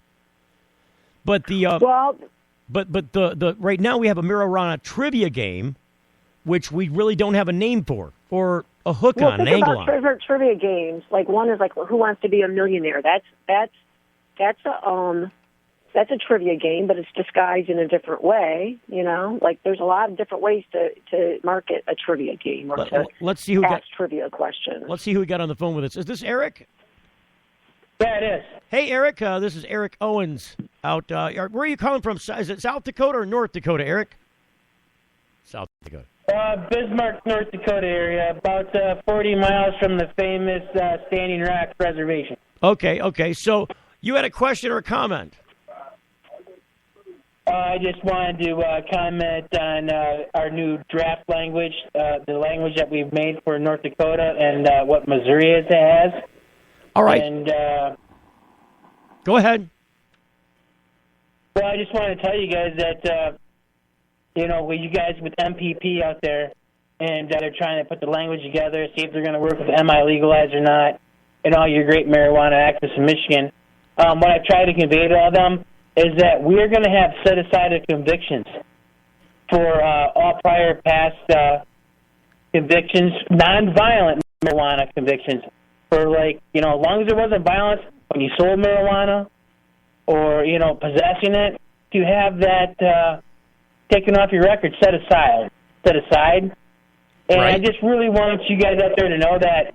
But the but the right now we have a marijuana trivia game, which we really don't have a name for or a hook on, an angle on. Think about trivia games. Like one is like Who Wants to Be a Millionaire? That's a trivia game, but it's disguised in a different way, you know? Like, there's a lot of different ways to market a trivia game or let's see who ask trivia questions. Let's see who we got on the phone with us. Is this Eric? Yeah, it is. Hey, Eric. This is Eric Owens out. Where are you calling from? Is it South Dakota or North Dakota, Eric? South Dakota. Bismarck, North Dakota area, about 40 miles from the famous Standing Rock Reservation. Okay. So you had a question or a comment? I just wanted to comment on our new draft language, the language that we've made for North Dakota and what Missouri has. All right. And go ahead. Well, I just want to tell you guys that, with you guys with MPP out there, and they're trying to put the language together, see if they're going to work with MI Legalize or not, and all your great marijuana activists in Michigan. What I've tried to convey to all them is that we're going to have set-aside of convictions for all prior past convictions, non-violent marijuana convictions. For, as long as there wasn't violence when you sold marijuana or, possessing it, to have that taken off your record, set aside. And right. I just really want you guys out there to know that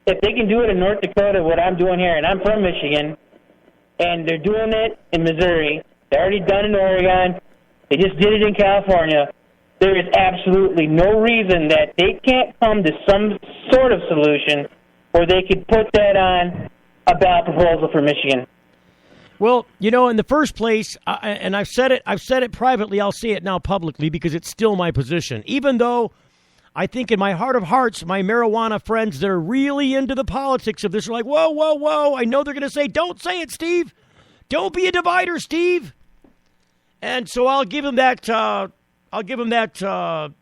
if they can do it in North Dakota, what I'm doing here, and I'm from Michigan, and they're doing it in Missouri, they're already done in Oregon, they just did it in California, there is absolutely no reason that they can't come to some sort of solution where they could put that on a ballot proposal for Michigan. Well, in the first place, and I've said it privately, I'll say it now publicly because it's still my position. Even though I think in my heart of hearts, my marijuana friends that are really into the politics of this are like, whoa. I know they're going to say, don't say it, Steve. Don't be a divider, Steve. And so I'll give them that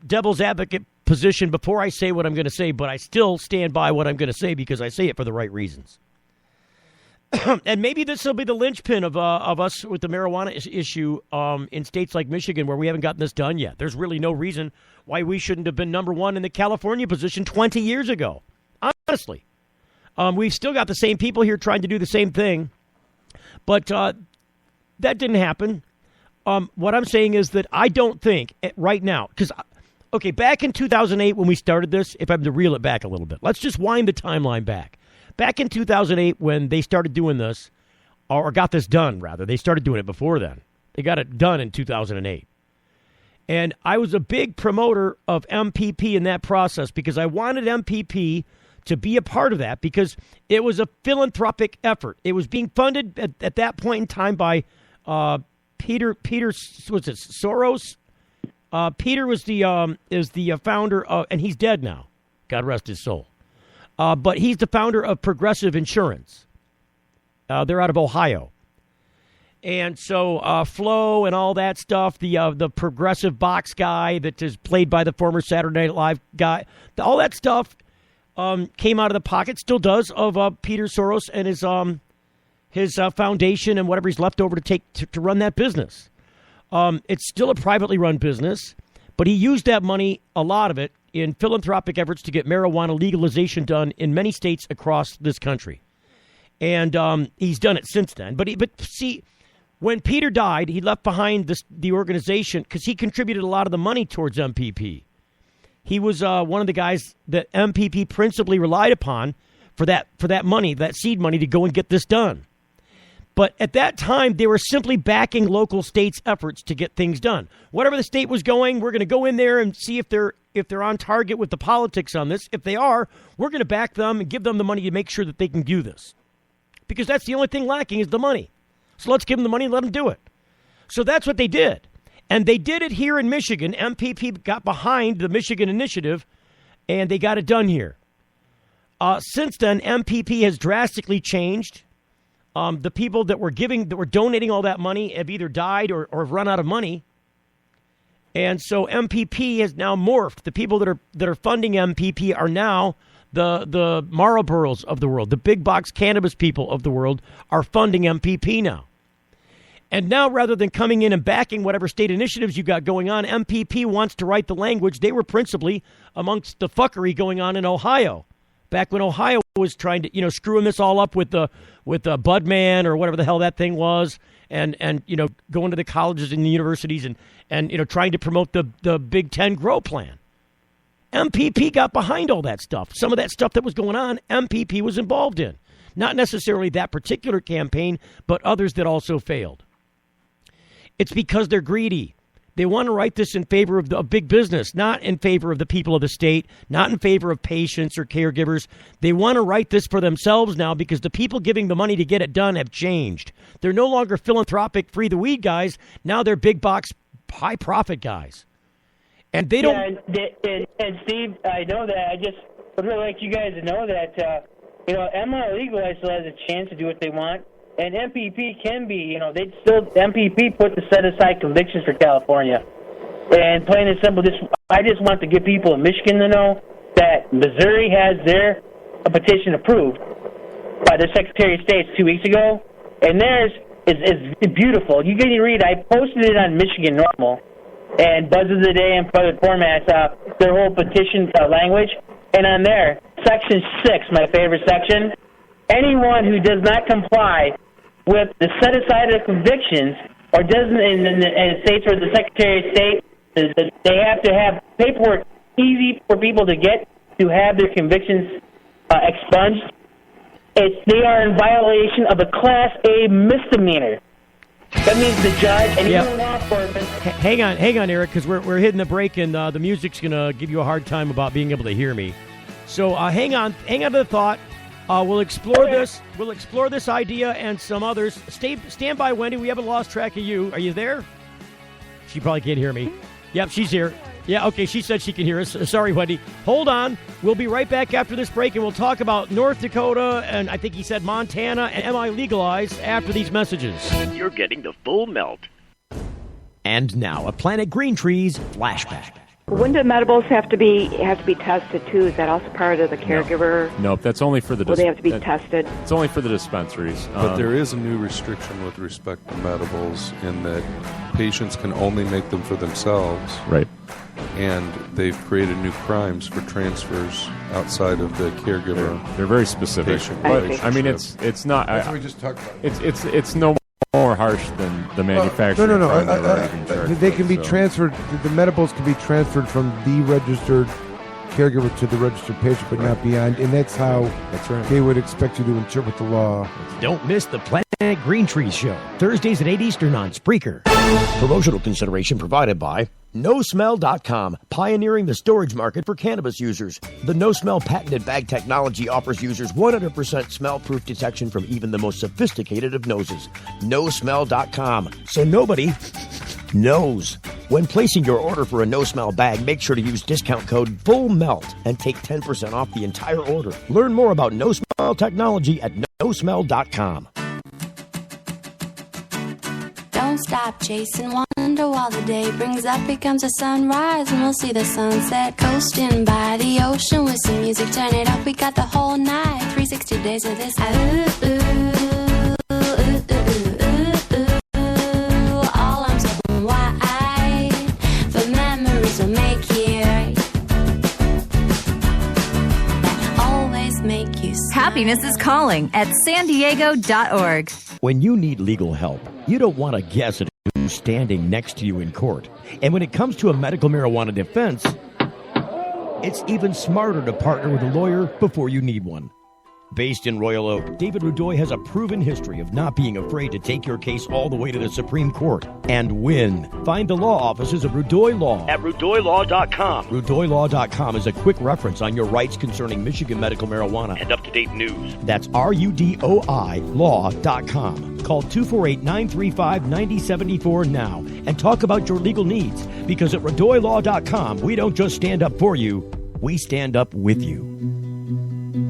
devil's advocate position before I say what I'm going to say, but I still stand by what I'm going to say because I say it for the right reasons. And maybe this will be the linchpin of us with the marijuana issue in states like Michigan where we haven't gotten this done yet. There's really no reason why we shouldn't have been number one in the California position 20 years ago. Honestly. We've still got the same people here trying to do the same thing. But that didn't happen. What I'm saying is that I don't think right now, because, okay, back in 2008 when we started this, if I'm to reel it back a little bit, let's just wind the timeline back. Back in 2008 when they started doing this, or got this done, rather. They started doing it before then. They got it done in 2008. And I was a big promoter of MPP in that process because I wanted MPP to be a part of that because it was a philanthropic effort. It was being funded at that point in time by Peter, what's it, Soros? Peter is the founder of, and he's dead now. God rest his soul. But he's the founder of Progressive Insurance. They're out of Ohio. And so Flo and all that stuff, the progressive box guy that is played by the former Saturday Night Live guy, all that stuff came out of the pocket, still does, of Peter Soros and his foundation and whatever he's left over to run that business. It's still a privately run business, but he used that money, a lot of it, in philanthropic efforts to get marijuana legalization done in many states across this country. And he's done it since then. But see, when Peter died, he left behind the organization because he contributed a lot of the money towards MPP. He was one of the guys that MPP principally relied upon for that money, that seed money, to go and get this done. But at that time, they were simply backing local states' efforts to get things done. Whatever the state was going, we're going to go in there and see if they're on target with the politics on this. If they are, we're going to back them and give them the money to make sure that they can do this. Because that's the only thing lacking is the money. So let's give them the money and let them do it. So that's what they did. And they did it here in Michigan. MPP got behind the Michigan initiative, and they got it done here. Since then, MPP has drastically changed. The people that were donating all that money have either died or have run out of money. And so MPP has now morphed. The people that are funding MPP are now the Marlboros of the world. The big box cannabis people of the world are funding MPP now. And now, rather than coming in and backing whatever state initiatives you got going on, MPP wants to write the language. They were principally amongst the fuckery going on in Ohio, back when Ohio was trying to, screwing this all up with the Budman or whatever the hell that thing was, and going to the colleges and the universities and trying to promote the Big Ten Grow Plan. MPP got behind all that stuff. Some of that stuff that was going on, MPP was involved in. Not necessarily that particular campaign, but others that also failed. It's because they're greedy. They want to write this in favor of big business, not in favor of the people of the state, not in favor of patients or caregivers. They want to write this for themselves now because the people giving the money to get it done have changed. They're no longer philanthropic, free the weed guys. Now they're big box, high profit guys. And they don't. Yeah, and Steve, I know that. I just would really like you guys to know that, MI legalized still has a chance to do what they want. And MPP can be, MPP put the set-aside convictions for California. And plain and simple, I just want to get people in Michigan to know that Missouri has their petition approved by the Secretary of State 2 weeks ago, and theirs is beautiful. You can read, I posted it on Michigan Normal, and Buzz of the Day and other formats, their whole petition language, and on there, Section 6, my favorite section, anyone who does not comply with the set-aside of convictions or doesn't in states where the Secretary of State, they have to have paperwork easy for people to get to have their convictions expunged. They are in violation of a Class A misdemeanor. That means the judge and even law enforcement. Hang on, Eric, because we're hitting the break and the music's going to give you a hard time about being able to hear me. So hang on to the thought. We'll explore this. We'll explore this idea and some others. Stand by, Wendy. We haven't lost track of you. Are you there? She probably can't hear me. Yep, she's here. Yeah, okay, she said she can hear us. Sorry, Wendy. Hold on. We'll be right back after this break, and we'll talk about North Dakota, and I think he said Montana, and MI legalized after these messages. You're getting the full melt. And now, a Planet Green Trees flashback. When do medibles have to be tested too? Is that also part of the caregiver? Nope, that's only for the. Will they have to be tested? It's only for the dispensaries. But there is a new restriction with respect to medibles in that patients can only make them for themselves. Right. And they've created new crimes for transfers outside of the caregiver. They're very specific. But, I mean, it's not. That's what we just talked about. It's no more harsh than the manufacturer. No. They can be transferred. The medibles can be transferred from the registered caregiver to the registered patient, but not beyond. And that's how they would expect you to interpret the law. Don't miss the Planet Green Trees Show, Thursdays at 8 Eastern on Spreaker. Promotional consideration provided by NoSmell.com, pioneering the storage market for cannabis users. The NoSmell patented bag technology offers users 100% smell-proof detection from even the most sophisticated of noses. NoSmell.com, so nobody knows. When placing your order for a NoSmell bag, make sure to use discount code FULLMELT and take 10% off the entire order. Learn more about NoSmell technology at NoSmell.com. Don't stop chasing wonder while the day brings up. Here comes the sunrise and we'll see the sunset. Coasting by the ocean with some music, turn it up. We got the whole night, 360 days of this. All I'm saying why for memories will make you that always make you smile. Happiness is calling at sandiego.org. When you need legal help, you don't want to guess at who's standing next to you in court. And when it comes to a medical marijuana defense, it's even smarter to partner with a lawyer before you need one. Based in Royal Oak, David Rudoy has a proven history of not being afraid to take your case all the way to the Supreme Court and win. Find the law offices of Rudoy Law at RudoyLaw.com. RudoyLaw.com is a quick reference on your rights concerning Michigan medical marijuana and up-to-date news. That's RUDOI Law.com. Call 248-935-9074 now and talk about your legal needs, because at RudoyLaw.com, we don't just stand up for you, we stand up with you.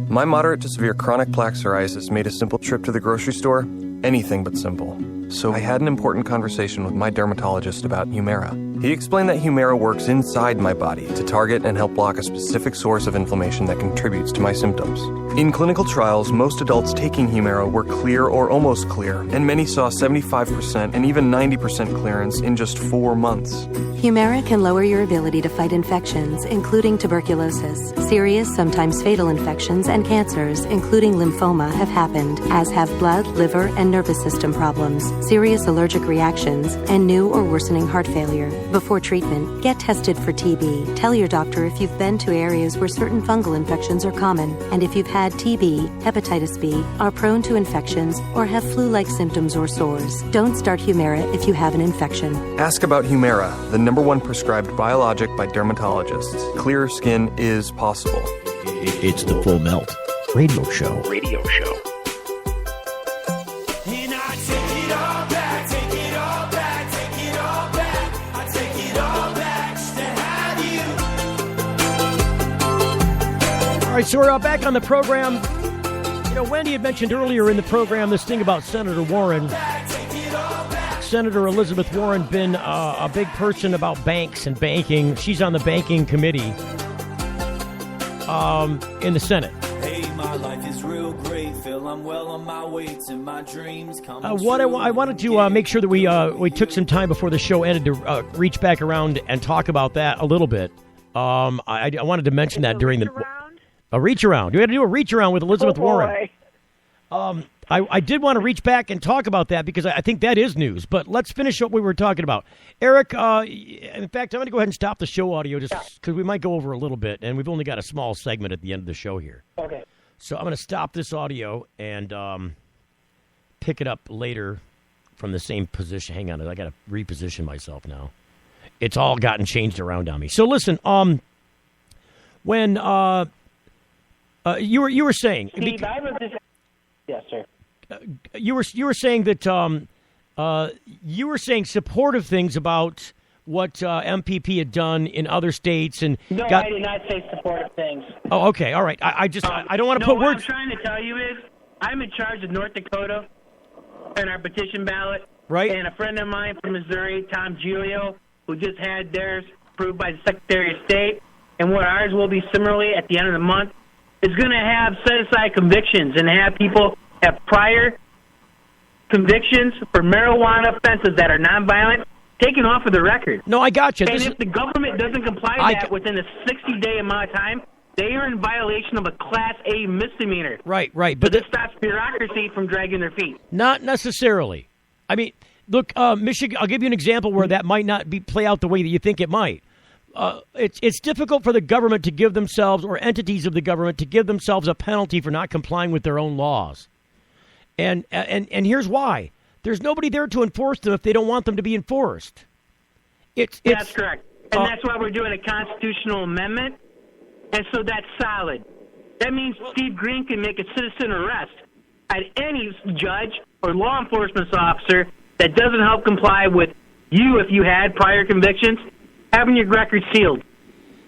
My moderate to severe chronic plaque psoriasis made a simple trip to the grocery store anything but simple. So I had an important conversation with my dermatologist about Humira. He explained that Humira works inside my body to target and help block a specific source of inflammation that contributes to my symptoms. In clinical trials, most adults taking Humira were clear or almost clear, and many saw 75% and even 90% clearance in just 4 months. Humira can lower your ability to fight infections, including tuberculosis. Serious, sometimes fatal infections and cancers, including lymphoma, have happened, as have blood, liver, and nervous system problems, serious allergic reactions, and new or worsening heart failure. Before treatment, get tested for TB. Tell your doctor if you've been to areas where certain fungal infections are common, and if you've had TB, hepatitis B, are prone to infections, or have flu-like symptoms or sores. Don't start Humira if you have an infection. Ask about Humira, the #1 prescribed biologic by dermatologists. Clearer skin is possible. It's the Full Melt Radio Show. All right, so we're back on the program. You know, Wendy had mentioned earlier in the program this thing about Senator Warren. Senator Elizabeth Warren been a big person about banks and banking. She's on the banking committee in the Senate. Hey, my life is real great. Feel I'm well on my way to my dreams. I wanted to make sure that we took some time before the show ended to reach back around and talk about that a little bit. I wanted to mention that during a reach around. We had to do a reach around with Elizabeth Warren. I did want to reach back and talk about that because I think that is news. But let's finish what we were talking about. Eric, in fact, I'm going to go ahead and stop the show audio just because we might go over a little bit, and we've only got a small segment at the end of the show here. Okay. So I'm going to stop this audio and pick it up later from the same position. Hang on, I got to reposition myself now. It's all gotten changed around on me. So listen, when you were saying, Steve, I was just, yes, sir. You were saying that you were saying supportive things about what MPP had done in other states and no, I did not say supportive things. Oh, okay, all right. I don't want to put words. What I'm trying to tell you is I'm in charge of North Dakota and our petition ballot. Right. And a friend of mine from Missouri, Tom Giulio, who just had theirs approved by the Secretary of State, and what ours will be similarly at the end of the month, is going to have set-aside convictions and have people have prior convictions for marijuana offenses that are nonviolent taken off of the record. No, I got you. And if the government doesn't comply with that within a 60-day amount of time, they are in violation of a Class A misdemeanor. Right. But this stops bureaucracy from dragging their feet. Not necessarily. I mean, look, Michigan. I'll give you an example where that might not play out the way that you think it might. It's difficult for the government to give themselves, or entities of the government, to give themselves a penalty for not complying with their own laws. And here's why. There's nobody there to enforce them if they don't want them to be enforced. That's correct. And that's why we're doing a constitutional amendment. And so that's solid. That means Steve Green can make a citizen arrest at any judge or law enforcement officer that doesn't help comply with you if you had prior convictions, having your record sealed.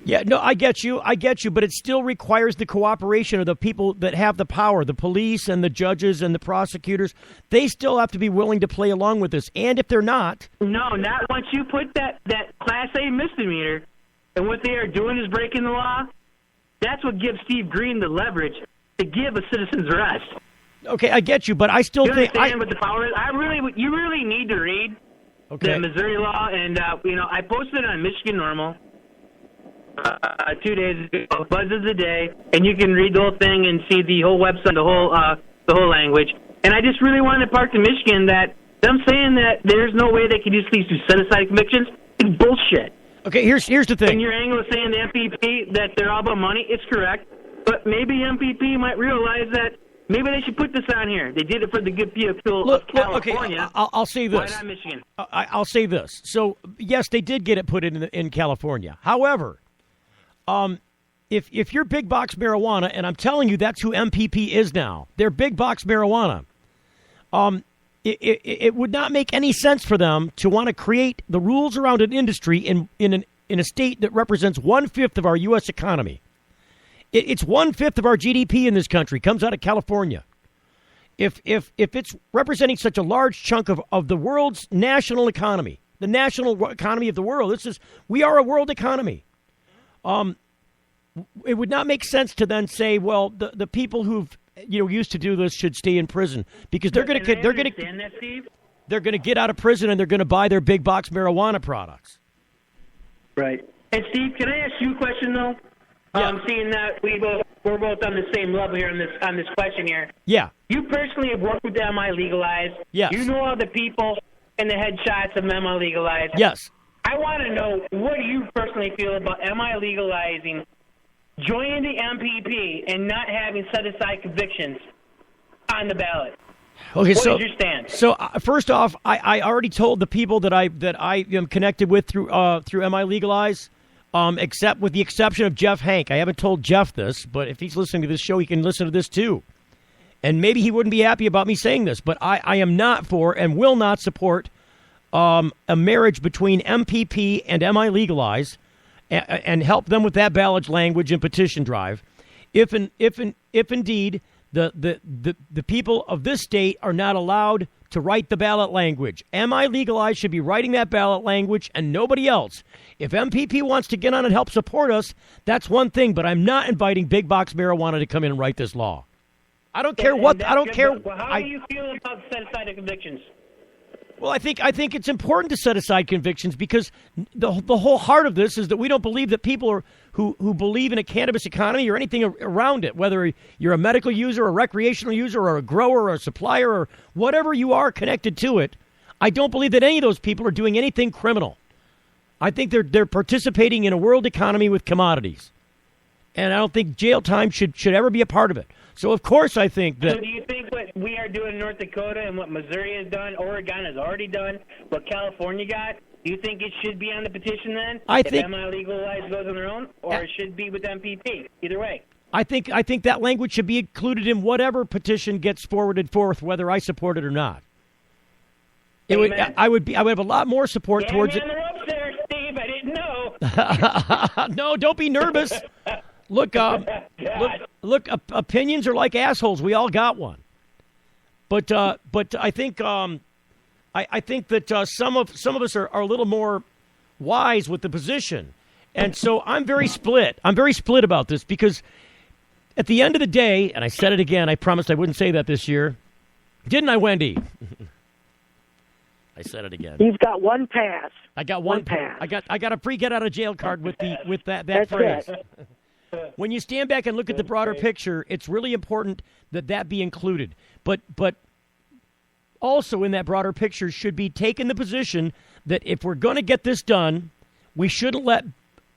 Yeah, no, I get you, but it still requires the cooperation of the people that have the power, the police and the judges and the prosecutors. They still have to be willing to play along with this. And if they're not... No, not once you put that Class A misdemeanor, and what they are doing is breaking the law, that's what gives Steve Green the leverage to give a citizen's arrest. Okay, I get you, but I still think... You understand what the power is? You really need to read the Missouri law, and, I posted it on Michigan Normal 2 days ago, Buzz of the Day, and you can read the whole thing and see the whole website, the whole language. And I just really wanted to park to Michigan that them saying that there's no way they could use these to set aside convictions is bullshit. Okay, here's the thing. And your angle is saying the MPP that they're all about money. It's correct. But maybe MPP might realize that maybe they should put this on here. They did it for the good people of California. Okay, I'll say this. Why not Michigan? I'll say this. So, yes, they did get it put in California. However, if you're big box marijuana, and I'm telling you that's who MPP is now, they're big box marijuana, it would not make any sense for them to want to create the rules around an industry in a state that represents 1/5 of our U.S. economy. It's 1/5 of our GDP in this country comes out of California. If it's representing such a large chunk of the world's national economy, the national economy of the world, we are a world economy. It would not make sense to then say, well, the people who've used to do this should stay in prison because they're going to get out of prison and they're going to buy their big box marijuana products. Right. And Steve, can I ask you a question though? Seeing that we're both on the same level here on this question here. Yeah. You personally have worked with MI Legalized. Yes. You know all the people and the headshots of MI Legalized. Yes. I want to know, what do you personally feel about MI legalizing, joining the MPP, and not having set-aside convictions on the ballot? Okay, what is your stance? So first off, I already told the people that I am connected with through MI Legalize, except with the exception of Jeff Hank. I haven't told Jeff this, but if he's listening to this show, he can listen to this too. And maybe he wouldn't be happy about me saying this, but I am not for and will not support a marriage between MPP and MI Legalize and help them with that ballot language and petition drive. If indeed the people of this state are not allowed to write the ballot language. MI Legalized should be writing that ballot language and nobody else. If MPP wants to get on and help support us, that's one thing, but I'm not inviting big box marijuana to come in and write this law. I don't care what. I don't care. Well, how do you feel about set-aside convictions? Well, I think it's important to set aside convictions because the whole heart of this is that we don't believe that people who believe in a cannabis economy or anything around it, whether you're a medical user, a recreational user, or a grower, or a supplier, or whatever you are connected to it, I don't believe that any of those people are doing anything criminal. I think they're participating in a world economy with commodities, and I don't think jail time should ever be a part of it. So, of course, I think that... So do you think what we are doing in North Dakota and what Missouri has done, Oregon has already done, what California got, do you think it should be on the petition then? If MI Legalized goes on their own, or it should be with MPP? Either way. I think that language should be included in whatever petition gets forwarded forth, whether I support it or not. I would have a lot more support towards it. On the ropes there, Steve. I didn't know. No, don't be nervous. Look, opinions are like assholes. We all got one. But I think I think that some of us are a little more wise with the position, and so I'm very split. I'm very split about this because at the end of the day, and I said it again. I promised I wouldn't say that this year, didn't I, Wendy? I said it again. You've got one pass. I got one pass. I got a free get out of jail card with that That's phrase. It. When you stand back and look at the broader picture, it's really important that be included. But also in that broader picture should be taken the position that if we're going to get this done, we shouldn't let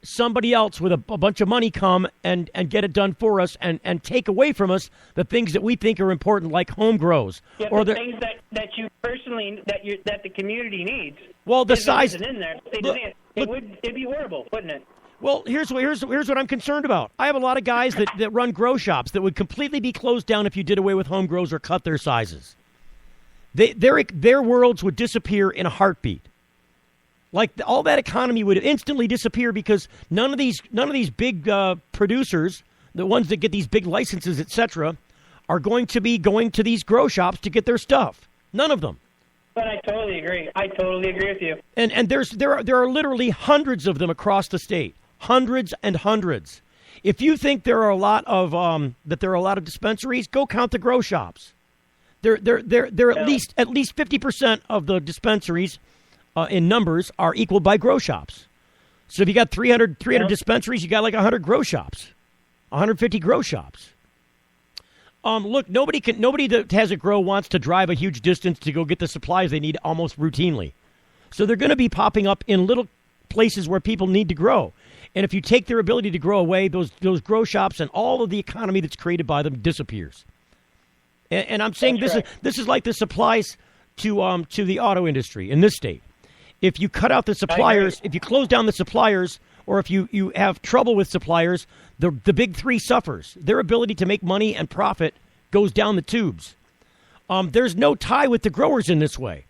somebody else with a bunch of money come and get it done for us and take away from us the things that we think are important, like home grows. Yeah, or the things that you personally, that the community needs. Well, the size... in there. It'd be horrible, wouldn't it? Well, here's what I'm concerned about. I have a lot of guys that run grow shops that would completely be closed down if you did away with home grows or cut their sizes. Their worlds would disappear in a heartbeat. Like all that economy would instantly disappear because none of these big producers, the ones that get these big licenses, etc., are going to be going to these grow shops to get their stuff. None of them. But I totally agree. I totally agree with you. And there are literally hundreds of them across the state. Hundreds and hundreds. If you think there are a lot of dispensaries, go count the grow shops. They're at least 50% of the dispensaries in numbers are equaled by grow shops. So if you got 300 dispensaries, you got like 100 grow shops, 150 grow shops. Look, nobody that has a grow wants to drive a huge distance to go get the supplies they need almost routinely. So they're going to be popping up in little places where people need to grow. And if you take their ability to grow away, those grow shops and all of the economy that's created by them disappears. And I'm saying this is like the supplies to the auto industry in this state. If you cut out the suppliers, if you close down the suppliers, or if you have trouble with suppliers, the big three suffers. Their ability to make money and profit goes down the tubes. There's no tie with the growers in this way.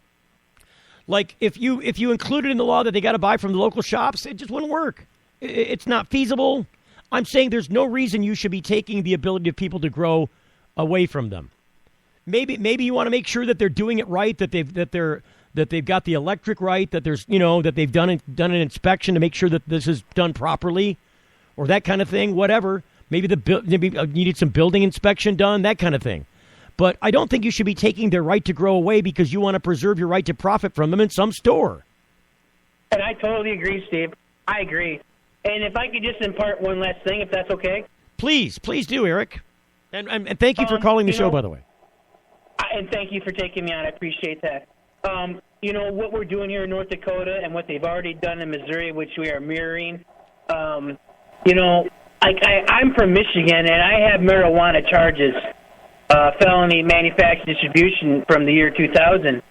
Like if you included in the law that they got to buy from the local shops, it just wouldn't work. It's not feasible. I'm saying there's no reason you should be taking the ability of people to grow away from them. Maybe you want to make sure that they're doing it right, that they've got the electric right, that there's that they've done an inspection to make sure that this is done properly, or that kind of thing. Whatever. Maybe needed some building inspection done, that kind of thing. But I don't think you should be taking their right to grow away because you want to preserve your right to profit from them in some store. And I totally agree, Steve. I agree. And if I could just impart one last thing, if that's okay. Please do, Eric. And thank you for calling the show, by the way. And thank you for taking me on. I appreciate that. What we're doing here in North Dakota and what they've already done in Missouri, which we are mirroring. I'm from Michigan, and I have marijuana charges, felony manufacturing distribution from the year 2000.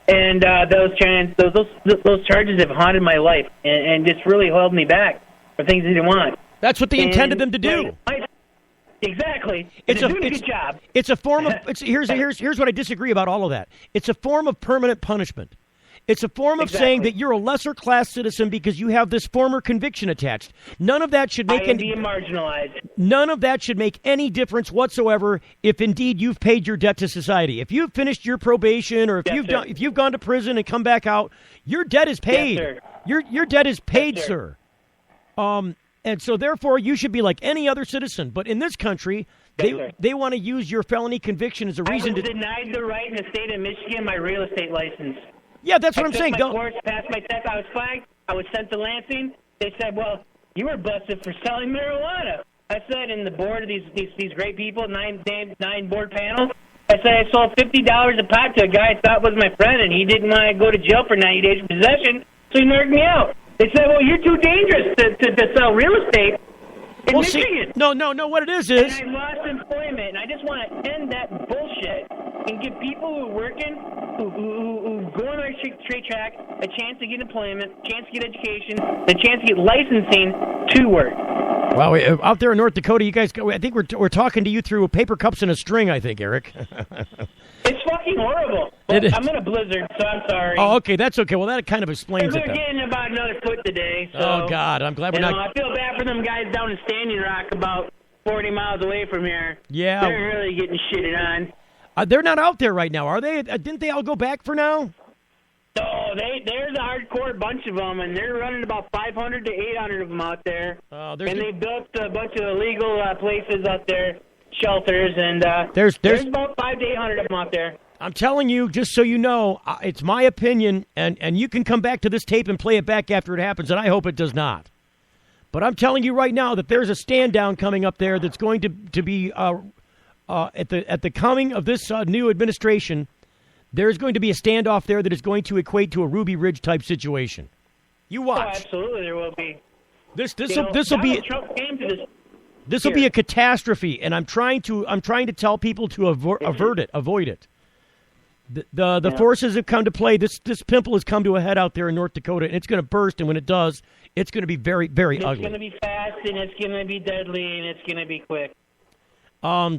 And those charges have haunted my life and just really held me back for things I didn't want. That's what they intended them to do. Exactly. They're doing a good job. It's a form of. Here's what I disagree about all of that. It's a form of permanent punishment. It's a form of saying that you're a lesser class citizen because you have this former conviction attached. None of that should make being marginalized. None of that should make any difference whatsoever if indeed you've paid your debt to society. If you've finished your probation, or if you've gone to prison and come back out, your debt is paid. Yes, your debt is paid, sir. And so, therefore, you should be like any other citizen. But in this country, they want to use your felony conviction as a reason to... I was denied the right in the state of Michigan, my real estate license. Yeah, that's what I'm saying. I took my course, passed my test, I was flagged. I was sent to Lansing. They said, well, you were busted for selling marijuana. I said, in the board of these great people, nine board panel, I said I sold $50 a pot to a guy I thought was my friend, and he didn't want to go to jail for 90 days for possession, so he narked me out. They said, well, you're too dangerous to sell real estate in Michigan. No, what it is... And I lost employment, and I just want to end that bullshit and give people who are working, who go on our straight track, a chance to get employment, a chance to get education, a chance to get licensing to work. Wow, out there in North Dakota, you guys, I think we're talking to you through paper cups and a string, I think, Eric. It's fucking horrible. Well, I'm in a blizzard, so I'm sorry. Oh, okay, that's okay. Well, that kind of explains it. We're getting about another foot today. So, oh, God, I'm glad we're not... I feel bad for them guys down in Standing Rock about 40 miles away from here. Yeah. They're really getting shitted on. They're not out there right now, are they? Didn't they all go back for now? No, there's a hardcore bunch of them, and they're running about 500 to 800 of them out there. And they built a bunch of illegal places out there, shelters, and there's about 500 to 800 of them out there. I'm telling you, just so you know, it's my opinion, and you can come back to this tape and play it back after it happens, and I hope it does not. But I'm telling you right now that there's a stand down coming up there that's going to be at the coming of this new administration. There's going to be a standoff there that is going to equate to a Ruby Ridge type situation. You watch. Oh, absolutely, there will be. This will be. Trump came to this. This will be a catastrophe, and I'm trying to tell people to avoid it. The forces have come to play. This pimple has come to a head out there in North Dakota, and it's going to burst. And when it does, it's going to be very, very ugly. It's going to be fast, and it's going to be deadly, and it's going to be quick.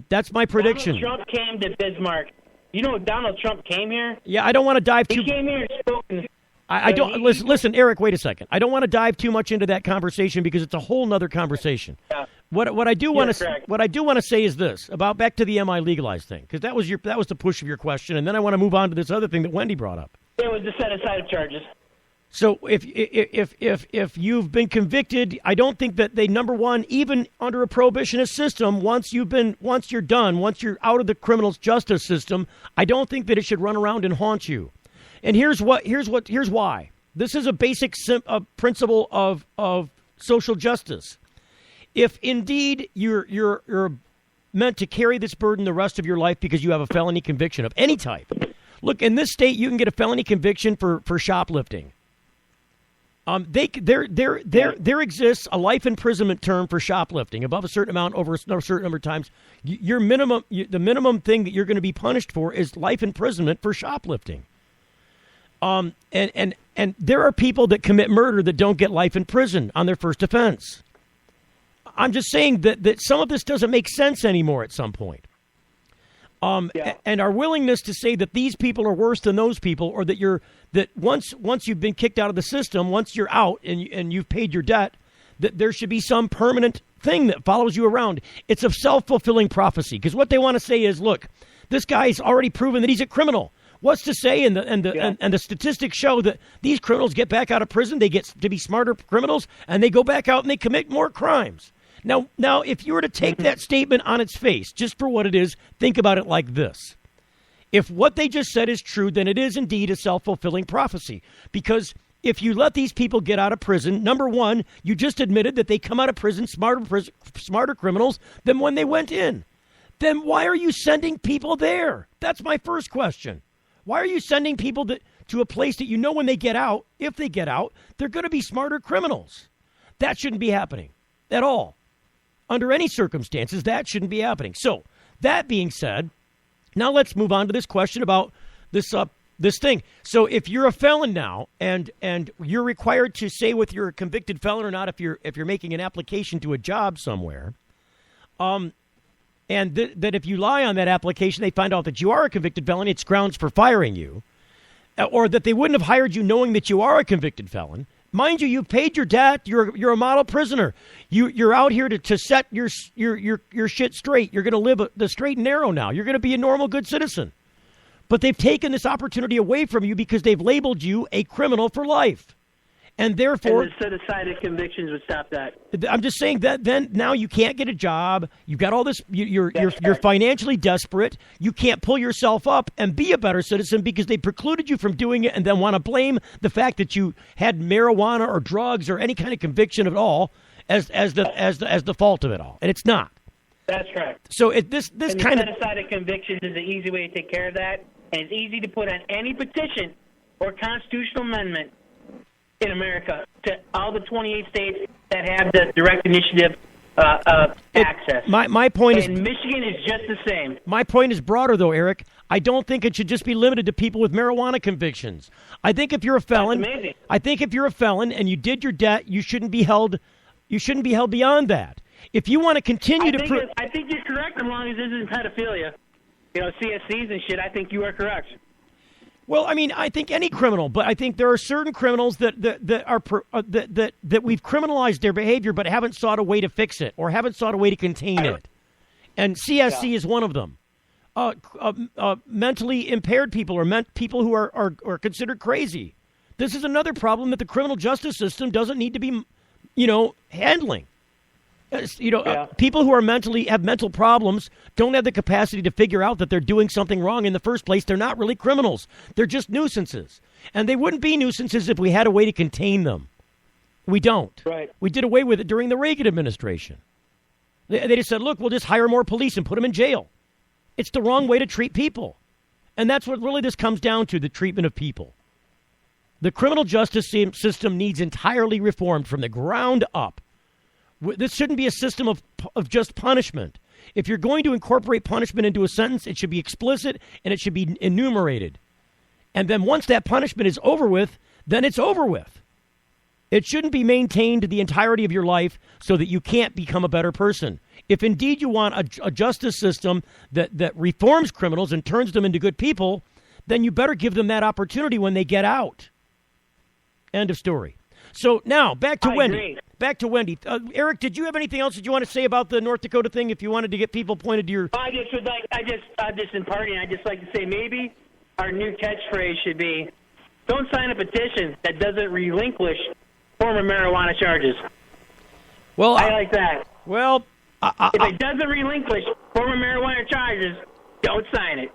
That's my prediction. Donald Trump came to Bismarck. You know, Donald Trump came here. Yeah, I don't want to dive too. He came here and spoke. I don't listen, Eric. Wait a second. I don't want to dive too much into that conversation because it's a whole nother conversation. Yeah. What I do want to say is this about back to the MI legalized thing, because that was the push of your question, and then I want to move on to this other thing that Wendy brought up. It was the set aside of charges. So if you've been convicted, I don't think that they, number one, even under a prohibitionist system, once you're out of the criminal justice system, I don't think that it should run around and haunt you. And here's why. This is a basic principle of social justice. If indeed you're meant to carry this burden the rest of your life because you have a felony conviction of any type, look, in this state you can get a felony conviction for shoplifting. There exists a life imprisonment term for shoplifting above a certain amount over a certain number of times. The minimum thing that you're going to be punished for is life imprisonment for shoplifting. And there are people that commit murder that don't get life in prison on their first offense. I'm just saying that some of this doesn't make sense anymore at some point. And our willingness to say that these people are worse than those people, or that once you've been kicked out of the system, once you're out and you've paid your debt, that there should be some permanent thing that follows you around. It's a self-fulfilling prophecy, because what they want to say is, look, this guy's already proven that he's a criminal. What's to say? And the statistics show that these criminals get back out of prison, they get to be smarter criminals, and they go back out and they commit more crimes. Now, if you were to take that statement on its face, just for what it is, think about it like this. If what they just said is true, then it is indeed a self-fulfilling prophecy. Because if you let these people get out of prison, number one, you just admitted that they come out of prison smarter criminals than when they went in. Then why are you sending people there? That's my first question. Why are you sending people to a place that you know when they get out, if they get out, they're going to be smarter criminals? That shouldn't be happening at all. Under any circumstances, that shouldn't be happening. So, that being said, now let's move on to this question about this thing. So, if you're a felon now, and you're required to say whether you're a convicted felon or not, if you're making an application to a job somewhere, and that if you lie on that application, they find out that you are a convicted felon, it's grounds for firing you, or that they wouldn't have hired you knowing that you are a convicted felon. Mind you, you've paid your debt. You're a model prisoner. You're out here to set your shit straight. You're going to live the straight and narrow now. You're going to be a normal, good citizen. But they've taken this opportunity away from you because they've labeled you a criminal for life. And therefore, and the set-aside convictions would stop that. I'm just saying that then now you can't get a job. You've got all this. You're financially desperate. You can't pull yourself up and be a better citizen because they precluded you from doing it, and then want to blame the fact that you had marijuana or drugs or any kind of conviction at all as the fault of it all, and it's not. That's right. So this kind of set-aside convictions is the easy way to take care of that, and it's easy to put on any petition or constitutional amendment in America to all the 28 states that have the direct initiative access. My point is, Michigan is just the same. My point is broader, though, Eric. I don't think it should just be limited to people with marijuana convictions. I think if you're a felon, and you did your debt, you shouldn't be held. You shouldn't be held beyond that. If you want to continue I think you're correct as long as this isn't pedophilia, CSCs and shit. I think you are correct. Well, I mean, I think any criminal, but I think there are certain criminals that we've criminalized their behavior, but haven't sought a way to fix it or haven't sought a way to contain it. And CSC is one of them. Mentally impaired people or people who are considered crazy. This is another problem that the criminal justice system doesn't need to be, handling. People who have mental problems don't have the capacity to figure out that they're doing something wrong in the first place. They're not really criminals. They're just nuisances. And they wouldn't be nuisances if we had a way to contain them. We don't. Right. We did away with it during the Reagan administration. They just said, look, we'll just hire more police and put them in jail. It's the wrong way to treat people. And that's what really this comes down to, the treatment of people. The criminal justice system needs entirely reformed from the ground up. This shouldn't be a system of just punishment. If you're going to incorporate punishment into a sentence, it should be explicit and it should be enumerated. And then once that punishment is over with, then it's over with. It shouldn't be maintained the entirety of your life so that you can't become a better person. If indeed you want a justice system that reforms criminals and turns them into good people, then you better give them that opportunity when they get out. End of story. So now back to Wendy. Agree. Back to Wendy. Eric, did you have anything else that you want to say about the North Dakota thing? If you wanted to get people pointed to your, I just in partying. I just like to say maybe our new catchphrase should be, "Don't sign a petition that doesn't relinquish former marijuana charges." Well, I like that. Well, if it doesn't relinquish former marijuana charges, don't sign it.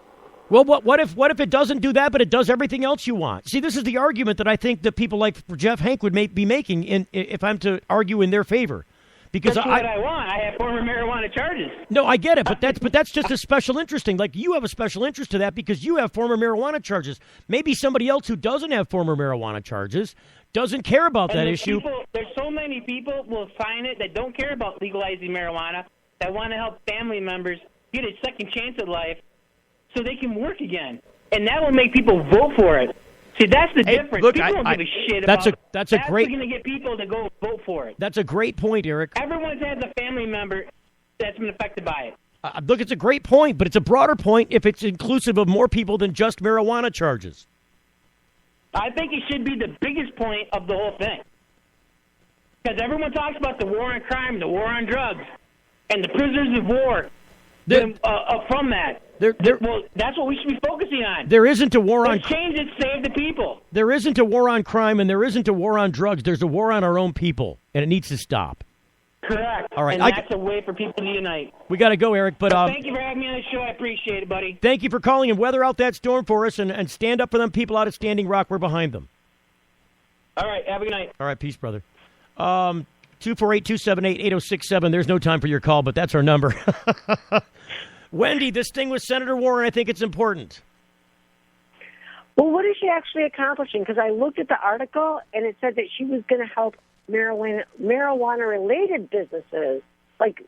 Well, what if it doesn't do that, but it does everything else you want? See, this is the argument that I think that people like Jeff Hank would be making if I'm to argue in their favor. Because that's what I want. I have former marijuana charges. No, I get it, but that's just a special interesting. Like, you have a special interest to that because you have former marijuana charges. Maybe somebody else who doesn't have former marijuana charges doesn't care about And that there's issue. There's so many people will sign it that don't care about legalizing marijuana, that want to help family members get a second chance at life so they can work again. And that will make people vote for it. See, that's the difference. Look, people don't give a shit that's about that's a great. going to get people to go vote for it. That's a great point, Eric. Everyone's has a family member that's been affected by it. Look, it's a great point, but it's a broader point if it's inclusive of more people than just marijuana charges. I think it should be the biggest point of the whole thing. Because everyone talks about the war on crime, the war on drugs, and the prisoners of war from that. Well, that's what we should be focusing on. There isn't a war on... Let's change it, save the people. There isn't a war on crime, and there isn't a war on drugs. There's a war on our own people, and it needs to stop. Correct. All right, and that's a way for people to unite. We got to go, Eric. But thank you for having me on the show. I appreciate it, buddy. Thank you for calling and weather out that storm for us and stand up for them people out at Standing Rock. We're behind them. All right. Have a good night. All right. Peace, brother. 248-278-8067. There's no time for your call, but that's our number. Wendy, this thing with Senator Warren, I think it's important. Well, what is she actually accomplishing? Because I looked at the article, and it said that she was going to help marijuana-related businesses, like,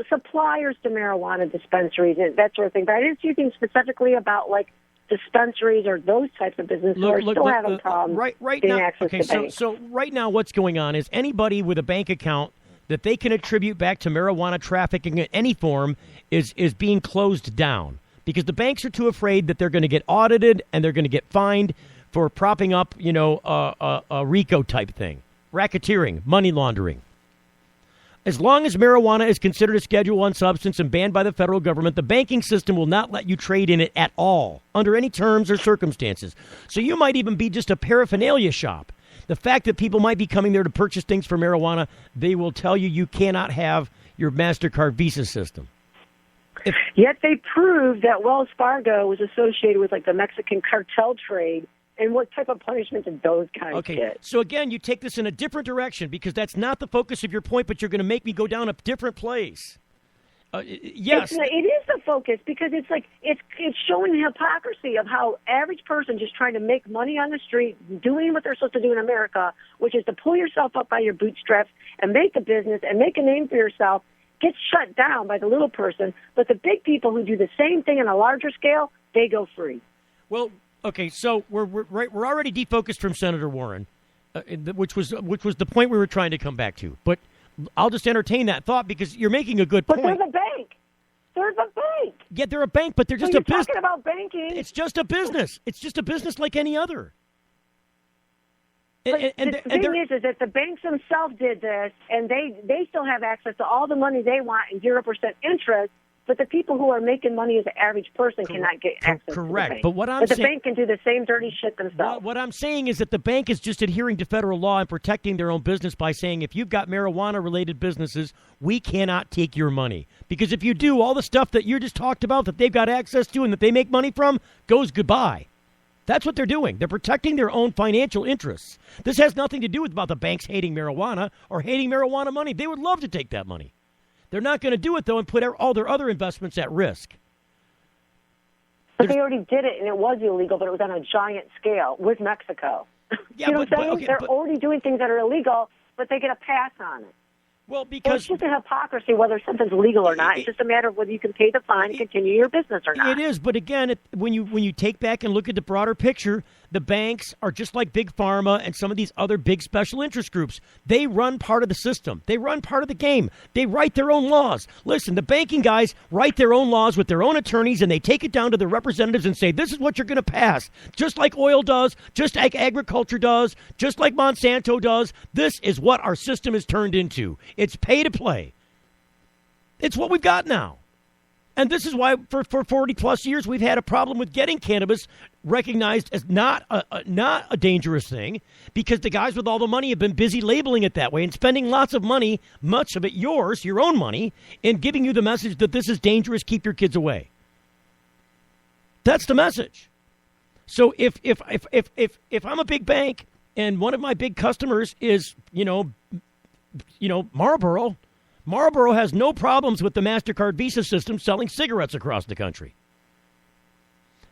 suppliers to marijuana dispensaries and that sort of thing. But I didn't see anything specifically about, like, dispensaries or those types of businesses who are still having problems getting access to banks. So right now what's going on is anybody with a bank account that they can attribute back to marijuana trafficking in any form is being closed down because the banks are too afraid that they're going to get audited and they're going to get fined for propping up, a RICO type thing, racketeering, money laundering. As long as marijuana is considered a Schedule I substance and banned by the federal government, the banking system will not let you trade in it at all, under any terms or circumstances. So you might even be just a paraphernalia shop. The fact that people might be coming there to purchase things for marijuana, they will tell you cannot have your MasterCard Visa system. Yet they proved that Wells Fargo was associated with, like, the Mexican cartel trade. And what type of punishment did those guys get? So again, you take this in a different direction because that's not the focus of your point, but you're going to make me go down a different place. Yes. It is the focus because it's like it's showing the hypocrisy of how average person just trying to make money on the street, doing what they're supposed to do in America, which is to pull yourself up by your bootstraps and make a business and make a name for yourself, gets shut down by the little person. But the big people who do the same thing on a larger scale, they go free. Well, okay, so we're already defocused from Senator Warren, which was the point we were trying to come back to. But I'll just entertain that thought because you're making a good point. But they're the bank. They're the bank. Yeah, they're a bank, but they're just a business. Talking about banking. It's just a business. It's just a business like any other. The thing is that the banks themselves did this, and they still have access to all the money they want and 0% interest. But the people who are making money as an average person cannot get access to the bank. But the bank can do the same dirty shit themselves. What I'm saying is that the bank is just adhering to federal law and protecting their own business by saying if you've got marijuana-related businesses, we cannot take your money. Because if you do, all the stuff that you just talked about that they've got access to and that they make money from goes goodbye. That's what they're doing. They're protecting their own financial interests. This has nothing to do with about the banks hating marijuana or hating marijuana money. They would love to take that money. They're not going to do it, though, and put all their other investments at risk. But they already did it, and it was illegal, but it was on a giant scale with Mexico. Yeah, you know what I'm saying? They're already doing things that are illegal, but they get a pass on it. Well, because it's just a hypocrisy whether something's legal or not. It's just a matter of whether you can pay the fine and continue your business or not. It is, but again, when you take back and look at the broader picture, the banks are just like Big Pharma and some of these other big special interest groups. They run part of the system. They run part of the game. They write their own laws. Listen, the banking guys write their own laws with their own attorneys, and they take it down to their representatives and say, this is what you're going to pass. Just like oil does, just like agriculture does, just like Monsanto does. This is what our system is turned into. It's pay to play. It's what we've got now. And this is why for 40-plus years we've had a problem with getting cannabis recognized as not a dangerous thing because the guys with all the money have been busy labeling it that way and spending lots of money, much of it yours, your own money, in giving you the message that this is dangerous, keep your kids away. That's the message. So if I'm a big bank and one of my big customers is, Marlboro has no problems with the MasterCard Visa system selling cigarettes across the country.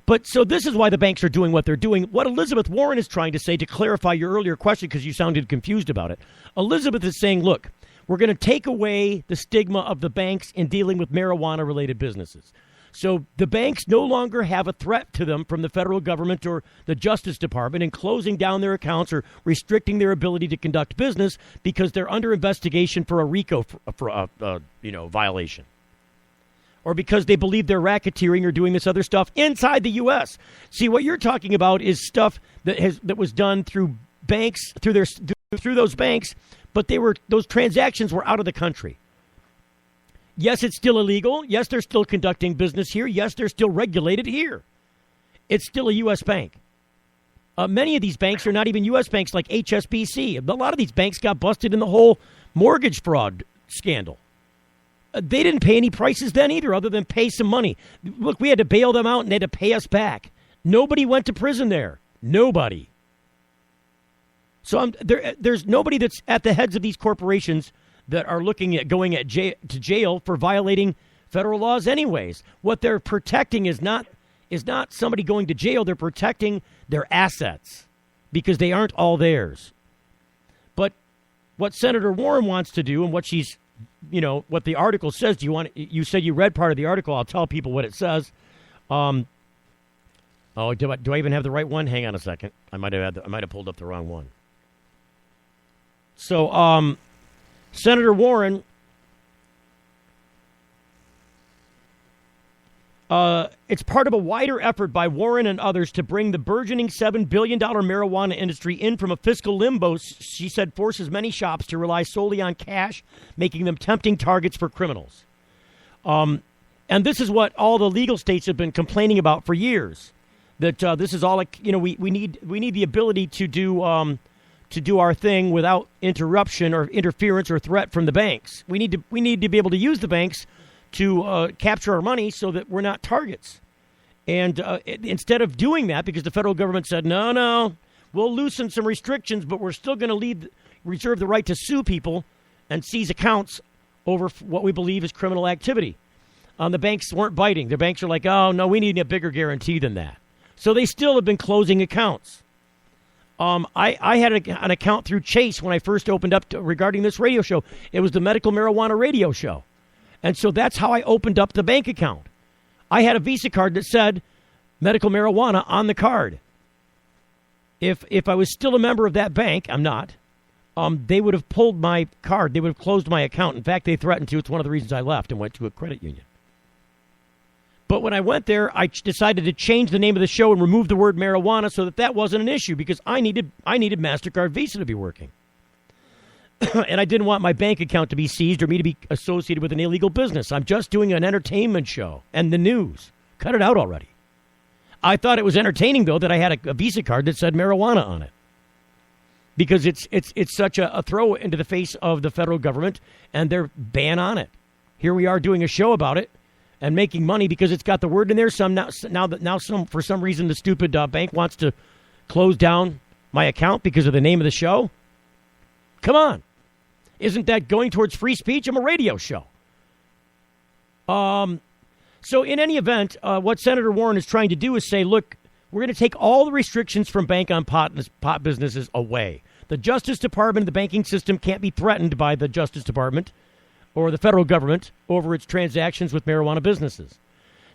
But so this is why the banks are doing what they're doing. What Elizabeth Warren is trying to say, to clarify your earlier question, because you sounded confused about it, Elizabeth is saying, look, we're going to take away the stigma of the banks in dealing with marijuana-related businesses. So the banks no longer have a threat to them from the federal government or the Justice Department in closing down their accounts or restricting their ability to conduct business because they're under investigation for a RICO violation. Or because they believe they're racketeering or doing this other stuff inside the U.S. See, what you're talking about is stuff that was done through banks, through those banks, but those transactions were out of the country. Yes, it's still illegal. Yes, they're still conducting business here. Yes, they're still regulated here. It's still a U.S. bank. Many of these banks are not even U.S. banks, like HSBC. A lot of these banks got busted in the whole mortgage fraud scandal. They didn't pay any prices then either, other than pay some money. Look, we had to bail them out and they had to pay us back. Nobody went to prison there. Nobody. So there's nobody that's at the heads of these corporations that are looking at going to jail for violating federal laws anyways. What they're protecting is not somebody going to jail. They're protecting their assets because they aren't all theirs. But what Senator Warren wants to do and what she's what the article says. You said you read part of the article. I'll tell people what it says. Do I even have the right one? Hang on a second. I might have pulled up the wrong one. So, Senator Warren, it's part of a wider effort by Warren and others to bring the burgeoning $7 billion marijuana industry in from a fiscal limbo, she said, forces many shops to rely solely on cash, making them tempting targets for criminals. And this is what all the legal states have been complaining about for years, that this is all we need the ability to do our thing without interruption or interference or threat from the banks. We need to be able to use the banks to capture our money so that we're not targets. And instead of doing that, because the federal government said, no, we'll loosen some restrictions, but we're still going to reserve the right to sue people and seize accounts over what we believe is criminal activity. The banks weren't biting. The banks are like, oh, no, we need a bigger guarantee than that. So they still have been closing accounts. I had an account through Chase when I first opened up regarding this radio show. It was the medical marijuana radio show. And so that's how I opened up the bank account. I had a Visa card that said medical marijuana on the card. If I was still a member of that bank, I'm not, they would have pulled my card. They would have closed my account. In fact, they threatened to. It's one of the reasons I left and went to a credit union. But when I went there, I decided to change the name of the show and remove the word marijuana so that wasn't an issue because I needed MasterCard Visa to be working. And I didn't want my bank account to be seized or me to be associated with an illegal business. I'm just doing an entertainment show and the news. Cut it out already. I thought it was entertaining, though, that I had a Visa card that said marijuana on it. Because it's such a throw into the face of the federal government and their ban on it. Here we are doing a show about it and making money because it's got the word in there. For some reason, the stupid bank wants to close down my account because of the name of the show. Come on. Isn't that going towards free speech? I'm a radio show. So in any event, what Senator Warren is trying to do is say, look, we're going to take all the restrictions from bank on pot businesses away. The Justice Department and the banking system can't be threatened by the Justice Department or the federal government over its transactions with marijuana businesses.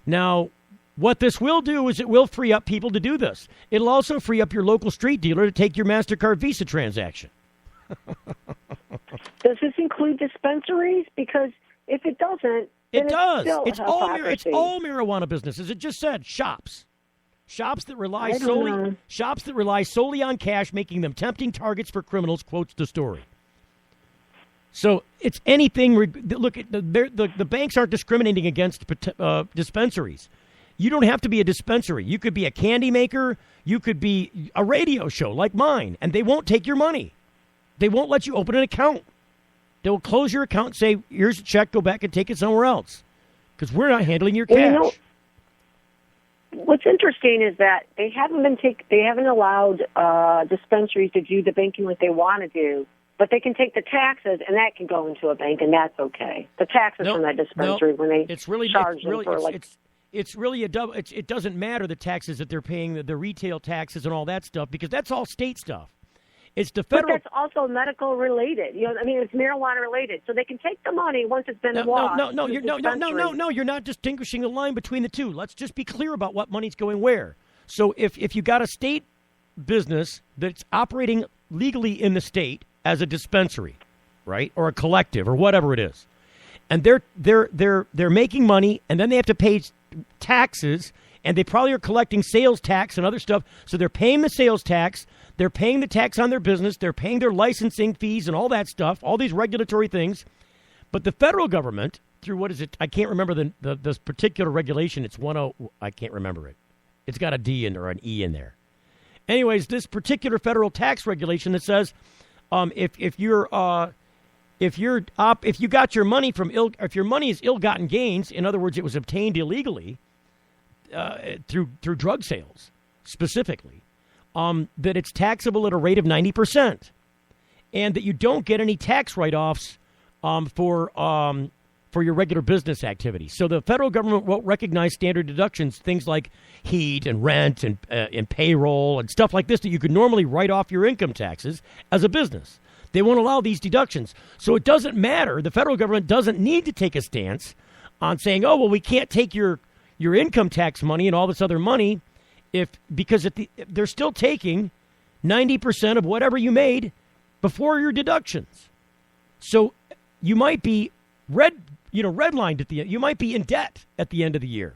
Now, what this will do is it will free up people to do this. It'll also free up your local street dealer to take your MasterCard Visa transaction. Does this include dispensaries? Because if it doesn't, it does. It's all marijuana businesses. It just said shops that rely solely on cash, making them tempting targets for criminals. Quotes the story. So it's anything. Look, the banks aren't discriminating against dispensaries. You don't have to be a dispensary. You could be a candy maker. You could be a radio show like mine, and they won't take your money. They won't let you open an account. They will close your account and say, here's a check, go back and take it somewhere else. Because we're not handling your cash. What's interesting is that they haven't allowed dispensaries to do the banking like they want to do, but they can take the taxes and that can go into a bank and that's okay. The taxes from that dispensary when they charge them for it's really it doesn't matter the taxes that they're paying, the retail taxes and all that stuff, because that's all state stuff. It's the federal. But that's also medical related. It's marijuana related, so they can take the money once it's been washed. You're not distinguishing the line between the two. Let's just be clear about what money's going where. So if you got a state business that's operating legally in the state as a dispensary, right, or a collective or whatever it is, and they're making money, and then they have to pay taxes, and they probably are collecting sales tax and other stuff. So they're paying the sales tax. They're paying the tax on their business. They're paying their licensing fees and all that stuff, all these regulatory things. But the federal government, through what is it? I can't remember this particular regulation. It's 10. I can't remember it. It's got a D in or an E in there. Anyways, this particular federal tax regulation that says if you got your money from if your money is ill-gotten gains, in other words, it was obtained illegally through drug sales specifically. That it's taxable at a rate of 90%, and that you don't get any tax write-offs for your regular business activities. So the federal government won't recognize standard deductions, things like heat and rent and payroll and stuff like this that you could normally write off your income taxes as a business. They won't allow these deductions. So it doesn't matter. The federal government doesn't need to take a stance on saying, oh, well, we can't take your income tax money and all this other money because they're still taking 90% of whatever you made before your deductions. So you might be redlined at the end. You might be in debt at the end of the year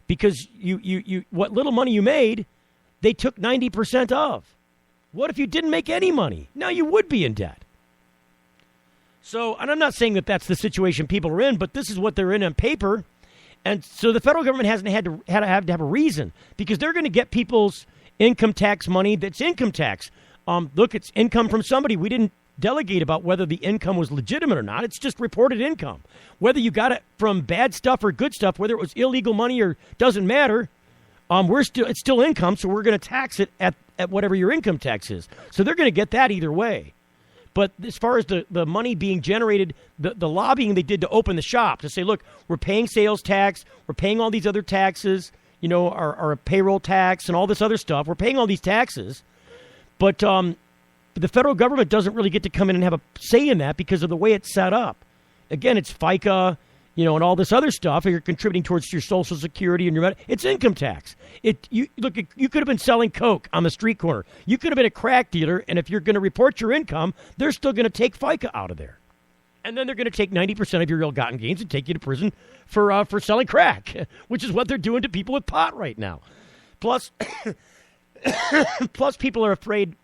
because you what little money you made, they took 90% of. What if you didn't make any money? Now you would be in debt. So, and I'm not saying that that's the situation people are in, but this is what they're in on paper. And so the federal government hasn't had to have a reason because they're going to get people's income tax money that's income tax. Look, it's income from somebody. We didn't delegate about whether the income was legitimate or not. It's just reported income. Whether you got it from bad stuff or good stuff, whether it was illegal money or doesn't matter, it's still income, so we're going to tax it at whatever your income tax is. So they're going to get that either way. But as far as the money being generated, the lobbying they did to open the shop, to say, look, we're paying sales tax, we're paying all these other taxes, our payroll tax and all this other stuff. We're paying all these taxes. But the federal government doesn't really get to come in and have a say in that because of the way it's set up. Again, it's FICA, and all this other stuff. You're contributing towards your Social Security and it's income tax. You could have been selling coke on the street corner. You could have been a crack dealer, and if you're going to report your income, they're still going to take FICA out of there, and then they're going to take 90% of your ill-gotten gains and take you to prison for selling crack, which is what they're doing to people with pot right now. Plus people are afraid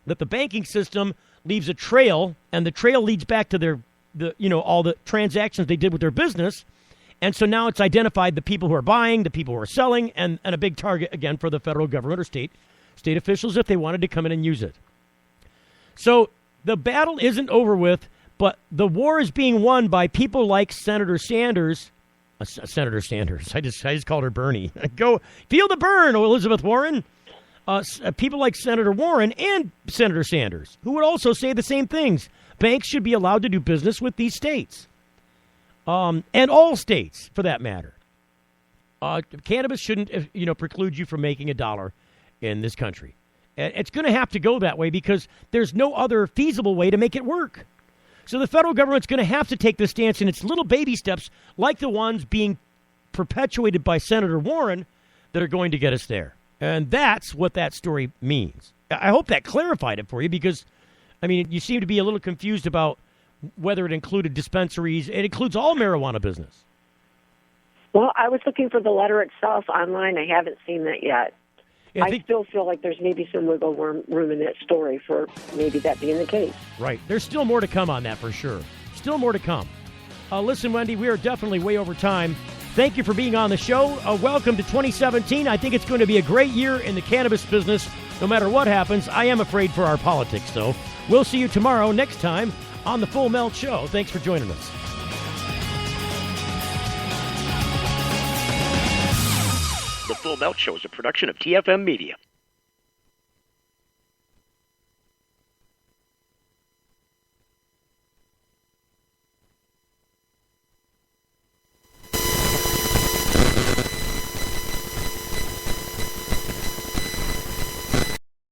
that the banking system leaves a trail, and the trail leads back to all the transactions they did with their business. And so now it's identified the people who are buying, the people who are selling, and a big target, again, for the federal government or state officials if they wanted to come in and use it. So the battle isn't over with, but the war is being won by people like Senator Sanders. Senator Sanders. I just called her Bernie. Go feel the burn, Elizabeth Warren. People like Senator Warren and Senator Sanders, who would also say the same things. Banks should be allowed to do business with these states, and all states, for that matter. Cannabis shouldn't, preclude you from making a dollar in this country. It's going to have to go that way because there's no other feasible way to make it work. So the federal government's going to have to take this stance in its little baby steps, like the ones being perpetuated by Senator Warren, that are going to get us there. And that's what that story means. I hope that clarified it for you because, you seem to be a little confused about whether it included dispensaries. It includes all marijuana business. Well, I was looking for the letter itself online. I haven't seen that yet. Yeah, I still feel like there's maybe some wiggle room in that story for maybe that being the case. Right. There's still more to come on that for sure. Still more to come. Listen, Wendy, we are definitely way over time. Thank you for being on the show. Welcome to 2017. I think it's going to be a great year in the cannabis business, no matter what happens. I am afraid for our politics, though. We'll see you tomorrow, next time, on The Full Melt Show. Thanks for joining us. The Full Melt Show is a production of TFM Media.